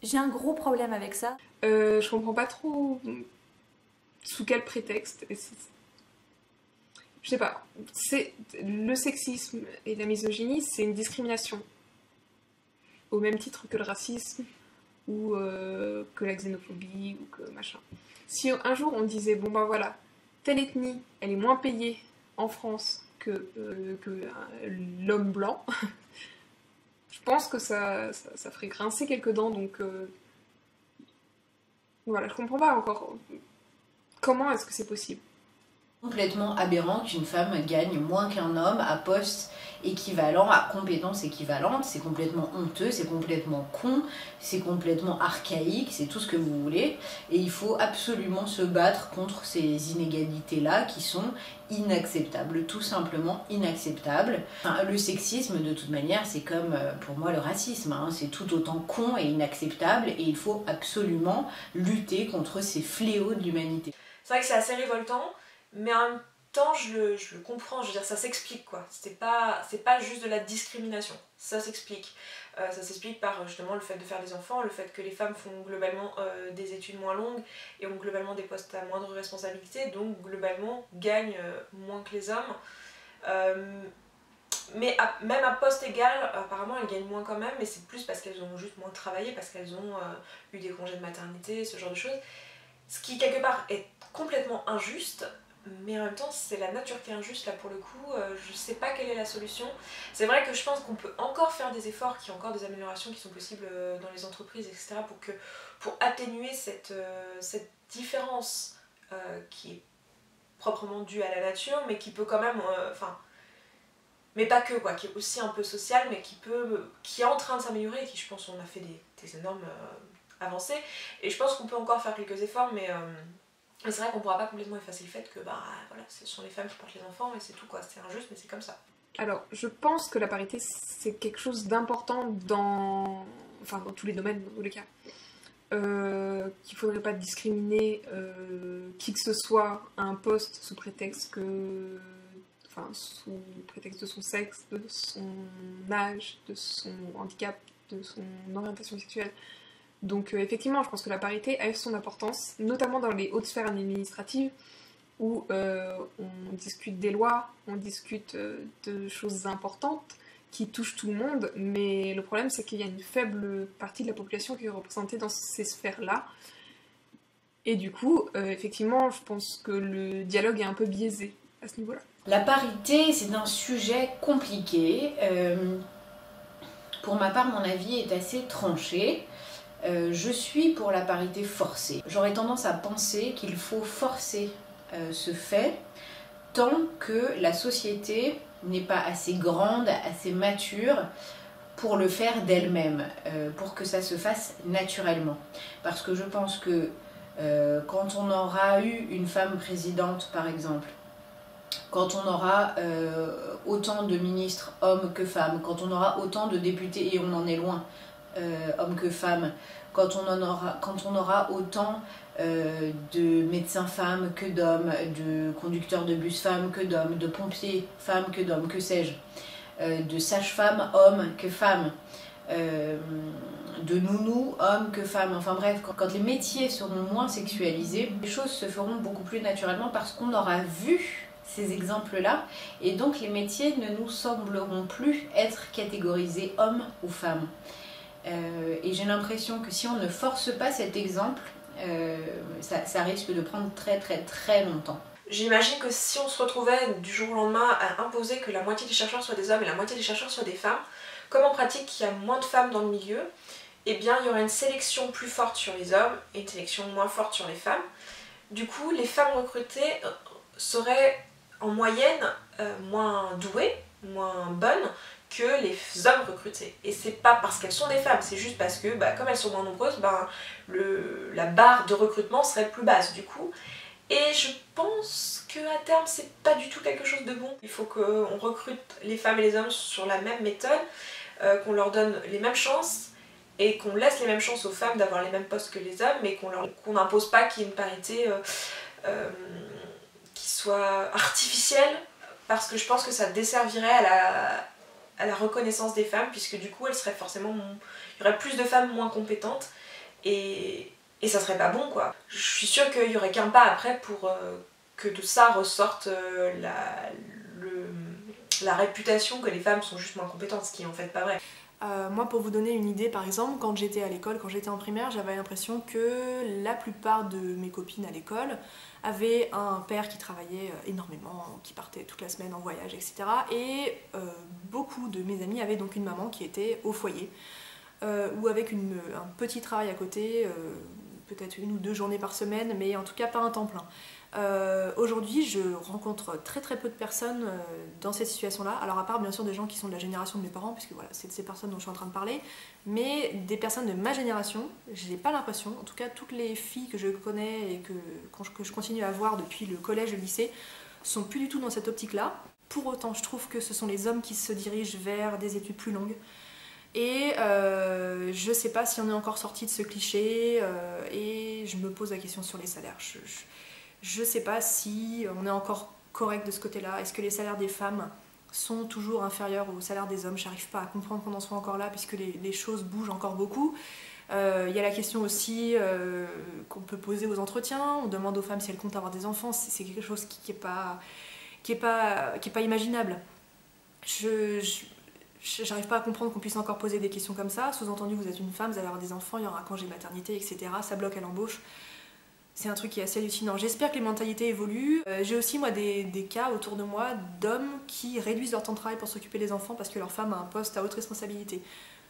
J'ai un gros problème avec ça. Je comprends pas trop sous quel prétexte. Je sais pas. Le sexisme et la misogynie, c'est une discrimination. Au même titre que le racisme ou que la xénophobie ou que machin. Si un jour on disait, bon bah voilà, telle ethnie, elle est moins payée en France que l'homme blanc, je pense que ça ferait grincer quelques dents, donc voilà, je comprends pas encore comment est-ce que c'est possible. Complètement aberrant qu'une femme gagne moins qu'un homme à poste équivalent, à compétences équivalentes. C'est complètement honteux, c'est complètement con, c'est complètement archaïque, c'est tout ce que vous voulez. Et il faut absolument se battre contre ces inégalités-là qui sont inacceptables, tout simplement inacceptables. Enfin, le sexisme, de toute manière, c'est comme pour moi le racisme, hein. C'est tout autant con et inacceptable et il faut absolument lutter contre ces fléaux de l'humanité. C'est vrai que c'est assez révoltant. Mais en même temps, je le comprends, je veux dire, ça s'explique quoi. C'est pas juste de la discrimination, ça s'explique. Ça s'explique par justement le fait de faire des enfants, le fait que les femmes font globalement des études moins longues et ont globalement des postes à moindre responsabilité, donc globalement gagnent moins que les hommes. Mais même à poste égal, apparemment elles gagnent moins quand même, mais c'est plus parce qu'elles ont juste moins travaillé, parce qu'elles ont eu des congés de maternité, ce genre de choses. Ce qui quelque part est complètement injuste. Mais en même temps, c'est la nature qui est injuste là pour le coup, je sais pas quelle est la solution. C'est vrai que je pense qu'on peut encore faire des efforts, qu'il y a encore des améliorations qui sont possibles dans les entreprises, etc. pour atténuer cette différence qui est proprement due à la nature, mais qui peut quand même, mais pas que quoi, qui est aussi un peu sociale, mais qui est en train de s'améliorer et qui je pense on a fait des énormes avancées. Et je pense qu'on peut encore faire quelques efforts, mais c'est vrai qu'on pourra pas complètement effacer le fait que bah voilà, ce sont les femmes qui portent les enfants et c'est tout quoi, c'est injuste mais c'est comme ça. Alors je pense que la parité c'est quelque chose d'important dans tous les domaines, dans tous les cas. Qu'il faudrait pas discriminer qui que ce soit à un poste sous prétexte de son sexe, de son âge, de son handicap, de son orientation sexuelle. Donc effectivement, je pense que la parité a son importance, notamment dans les hautes sphères administratives, où on discute des lois, on discute de choses importantes qui touchent tout le monde, mais le problème c'est qu'il y a une faible partie de la population qui est représentée dans ces sphères-là. Et du coup, effectivement, je pense que le dialogue est un peu biaisé à ce niveau-là. La parité, c'est un sujet compliqué. Pour ma part, mon avis est assez tranché. Je suis pour la parité forcée. J'aurais tendance à penser qu'il faut forcer ce fait tant que la société n'est pas assez grande, assez mature pour le faire d'elle-même, pour que ça se fasse naturellement. Parce que je pense que quand on aura eu une femme présidente par exemple, quand on aura autant de ministres hommes que femmes, quand on aura autant de députés, et on en est loin, hommes que femmes, quand on aura autant de médecins femmes que d'hommes, de conducteurs de bus femmes que d'hommes, de pompiers femmes que d'hommes, que sais-je, de sages-femmes hommes que femmes, de nounous hommes que femmes, enfin bref, quand les métiers seront moins sexualisés, les choses se feront beaucoup plus naturellement parce qu'on aura vu ces exemples-là, et donc les métiers ne nous sembleront plus être catégorisés hommes ou femmes. Et j'ai l'impression que si on ne force pas cet exemple, ça risque de prendre très très très longtemps. J'imagine que si on se retrouvait du jour au lendemain à imposer que la moitié des chercheurs soient des hommes et la moitié des chercheurs soient des femmes, comme en pratique il y a moins de femmes dans le milieu, eh bien il y aurait une sélection plus forte sur les hommes et une sélection moins forte sur les femmes. Du coup, les femmes recrutées seraient en moyenne moins douées, moins bonnes que les hommes recrutés. Et c'est pas parce qu'elles sont des femmes, c'est juste parce que comme elles sont moins nombreuses, la barre de recrutement serait plus basse du coup. Et je pense qu'à terme c'est pas du tout quelque chose de bon. Il faut qu'on recrute les femmes et les hommes sur la même méthode, qu'on leur donne les mêmes chances et qu'on laisse les mêmes chances aux femmes d'avoir les mêmes postes que les hommes, mais qu'on n'impose pas qu'il y ait une parité qui soit artificielle, parce que je pense que ça desservirait à à la reconnaissance des femmes, puisque du coup il y aurait plus de femmes moins compétentes et ça serait pas bon quoi. Je suis sûre qu'il y aurait qu'un pas après pour que de ça ressorte la réputation que les femmes sont juste moins compétentes, ce qui est en fait pas vrai. Moi, pour vous donner une idée, par exemple, quand j'étais à l'école, quand j'étais en primaire, j'avais l'impression que la plupart de mes copines à l'école avaient un père qui travaillait énormément, qui partait toute la semaine en voyage, etc. Et beaucoup de mes amis avaient donc une maman qui était au foyer, ou avec un petit travail à côté, peut-être 1 ou 2 journées par semaine, mais en tout cas pas un temps plein. Aujourd'hui, je rencontre très peu de personnes dans cette situation-là, alors à part bien sûr des gens qui sont de la génération de mes parents, puisque voilà, c'est de ces personnes dont je suis en train de parler, mais des personnes de ma génération, j'ai pas l'impression, en tout cas toutes les filles que je connais et que je continue à voir depuis le collège et le lycée, sont plus du tout dans cette optique-là. Pour autant, je trouve que ce sont les hommes qui se dirigent vers des études plus longues. Et je sais pas si on est encore sorti de ce cliché, et je me pose la question sur les salaires. Je sais pas si on est encore correct de ce côté-là. Est-ce que les salaires des femmes sont toujours inférieurs aux salaires des hommes? J'arrive pas à comprendre qu'on en soit encore là, puisque les choses bougent encore beaucoup. Y a la question aussi qu'on peut poser aux entretiens. On demande aux femmes si elles comptent avoir des enfants. C'est quelque chose qui est pas imaginable. J'arrive pas à comprendre qu'on puisse encore poser des questions comme ça. Sous-entendu, vous êtes une femme, vous allez avoir des enfants, il y aura un congé maternité, etc. Ça bloque à l'embauche. C'est un truc qui est assez hallucinant. J'espère que les mentalités évoluent. J'ai aussi moi des cas autour de moi d'hommes qui réduisent leur temps de travail pour s'occuper des enfants parce que leur femme a un poste à haute responsabilité.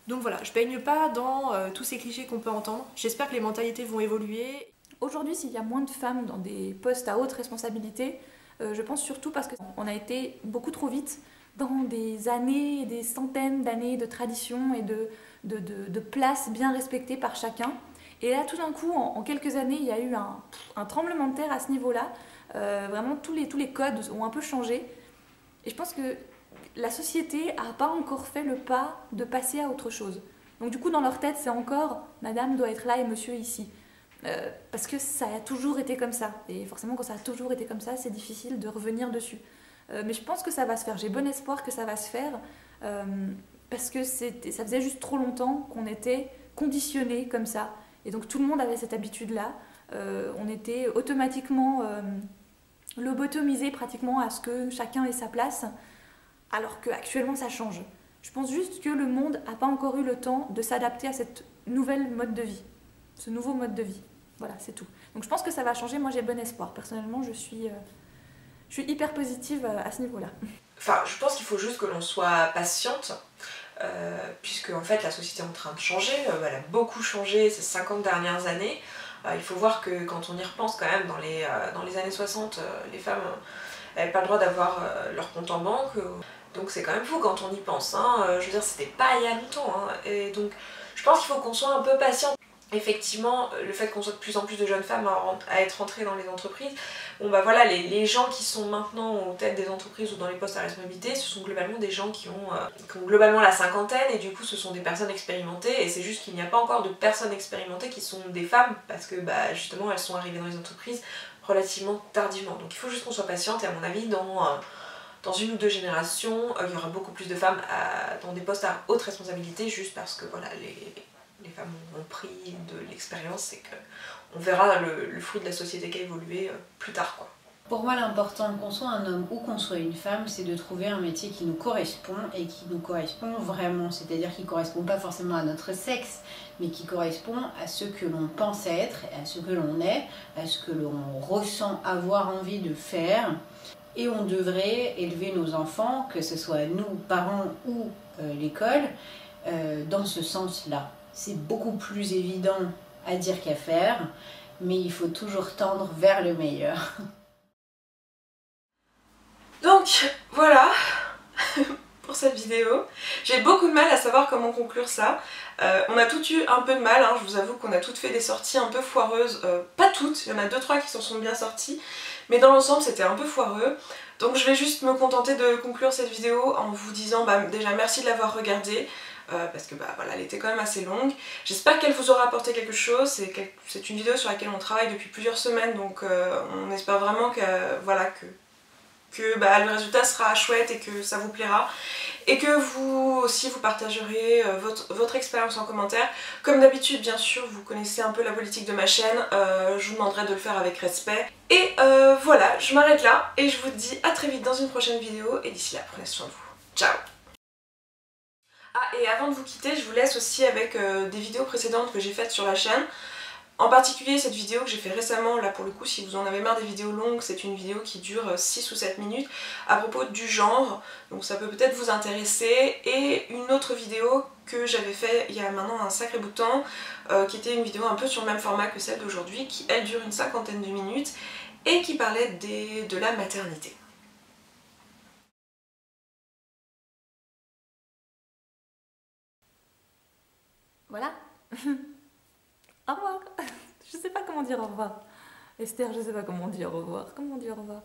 Donc voilà, je baigne pas dans tous ces clichés qu'on peut entendre. J'espère que les mentalités vont évoluer. Aujourd'hui, s'il y a moins de femmes dans des postes à haute responsabilité, je pense surtout parce qu'on a été beaucoup trop vite dans des années, des centaines d'années de tradition et de places bien respectées par chacun. Et là, tout d'un coup, en quelques années, il y a eu un tremblement de terre à ce niveau-là. Vraiment, tous les codes ont un peu changé. Et je pense que la société n'a pas encore fait le pas de passer à autre chose. Donc du coup, dans leur tête, c'est encore « Madame doit être là et Monsieur ici ». Parce que ça a toujours été comme ça. Et forcément, quand ça a toujours été comme ça, c'est difficile de revenir dessus. Mais je pense que ça va se faire. J'ai bon espoir que ça va se faire. Parce que ça faisait juste trop longtemps qu'on était conditionnés comme ça. Et donc tout le monde avait cette habitude-là. On était automatiquement lobotomisés pratiquement à ce que chacun ait sa place, alors qu'actuellement ça change. Je pense juste que le monde n'a pas encore eu le temps de s'adapter à cette nouvelle mode de vie, ce nouveau mode de vie. Voilà, c'est tout. Donc je pense que ça va changer, moi j'ai bon espoir. Personnellement, je suis hyper positive à ce niveau-là. Enfin, je pense qu'il faut juste que l'on soit patiente. Puisque en fait la société est en train de changer, elle a beaucoup changé ces 50 dernières années. Il faut voir que quand on y repense quand même, dans les années 60, les femmes n'avaient pas le droit d'avoir leur compte en banque, donc c'est quand même fou quand on y pense, hein. Je veux dire, c'était pas il y a longtemps, hein. Et donc je pense qu'il faut qu'on soit un peu patient. Effectivement, le fait qu'on soit de plus en plus de jeunes femmes à être entrées dans les entreprises, bon bah voilà, les gens qui sont maintenant aux têtes des entreprises ou dans les postes à responsabilité, ce sont globalement des gens qui ont globalement la cinquantaine, et du coup ce sont des personnes expérimentées, et c'est juste qu'il n'y a pas encore de personnes expérimentées qui sont des femmes, parce que bah justement elles sont arrivées dans les entreprises relativement tardivement. Donc il faut juste qu'on soit patiente, et à mon avis dans 1 ou 2 générations, il y aura beaucoup plus de femmes dans des postes à haute responsabilité, juste parce que voilà, les femmes ont pris de l'expérience et qu'on verra le fruit de la société qui a évolué plus tard, quoi. Pour moi, l'important, qu'on soit un homme ou qu'on soit une femme, c'est de trouver un métier qui nous correspond et qui nous correspond vraiment. C'est-à-dire qui ne correspond pas forcément à notre sexe, mais qui correspond à ce que l'on pense être, à ce que l'on est, à ce que l'on ressent avoir envie de faire. Et on devrait élever nos enfants, que ce soit nous, parents ou l'école, dans ce sens-là. C'est beaucoup plus évident à dire qu'à faire, mais il faut toujours tendre vers le meilleur. Donc voilà pour cette vidéo. J'ai beaucoup de mal à savoir comment conclure ça. On a toutes eu un peu de mal, hein. Je vous avoue qu'on a toutes fait des sorties un peu foireuses. Pas toutes, il y en a 2-3 qui s'en sont bien sorties, mais dans l'ensemble c'était un peu foireux. Donc je vais juste me contenter de conclure cette vidéo en vous disant déjà merci de l'avoir regardée. Parce que voilà, elle était quand même assez longue. J'espère qu'elle vous aura apporté quelque chose. C'est une vidéo sur laquelle on travaille depuis plusieurs semaines, donc on espère vraiment que, voilà, que le résultat sera chouette et que ça vous plaira. Et que vous aussi vous partagerez votre expérience en commentaire. Comme d'habitude, bien sûr, vous connaissez un peu la politique de ma chaîne, je vous demanderai de le faire avec respect. Et voilà, je m'arrête là et je vous dis à très vite dans une prochaine vidéo et d'ici là, prenez soin de vous. Ciao! Ah, et avant de vous quitter, je vous laisse aussi avec des vidéos précédentes que j'ai faites sur la chaîne. En particulier cette vidéo que j'ai fait récemment, là pour le coup si vous en avez marre des vidéos longues, c'est une vidéo qui dure 6 ou 7 minutes à propos du genre, donc ça peut peut-être vous intéresser, et une autre vidéo que j'avais fait il y a maintenant un sacré bout de temps, qui était une vidéo un peu sur le même format que celle d'aujourd'hui, qui elle dure une cinquantaine de minutes, et qui parlait de la maternité. Voilà. Au revoir. Je sais pas comment dire au revoir. Esther, je sais pas comment dire au revoir. Comment dire au revoir?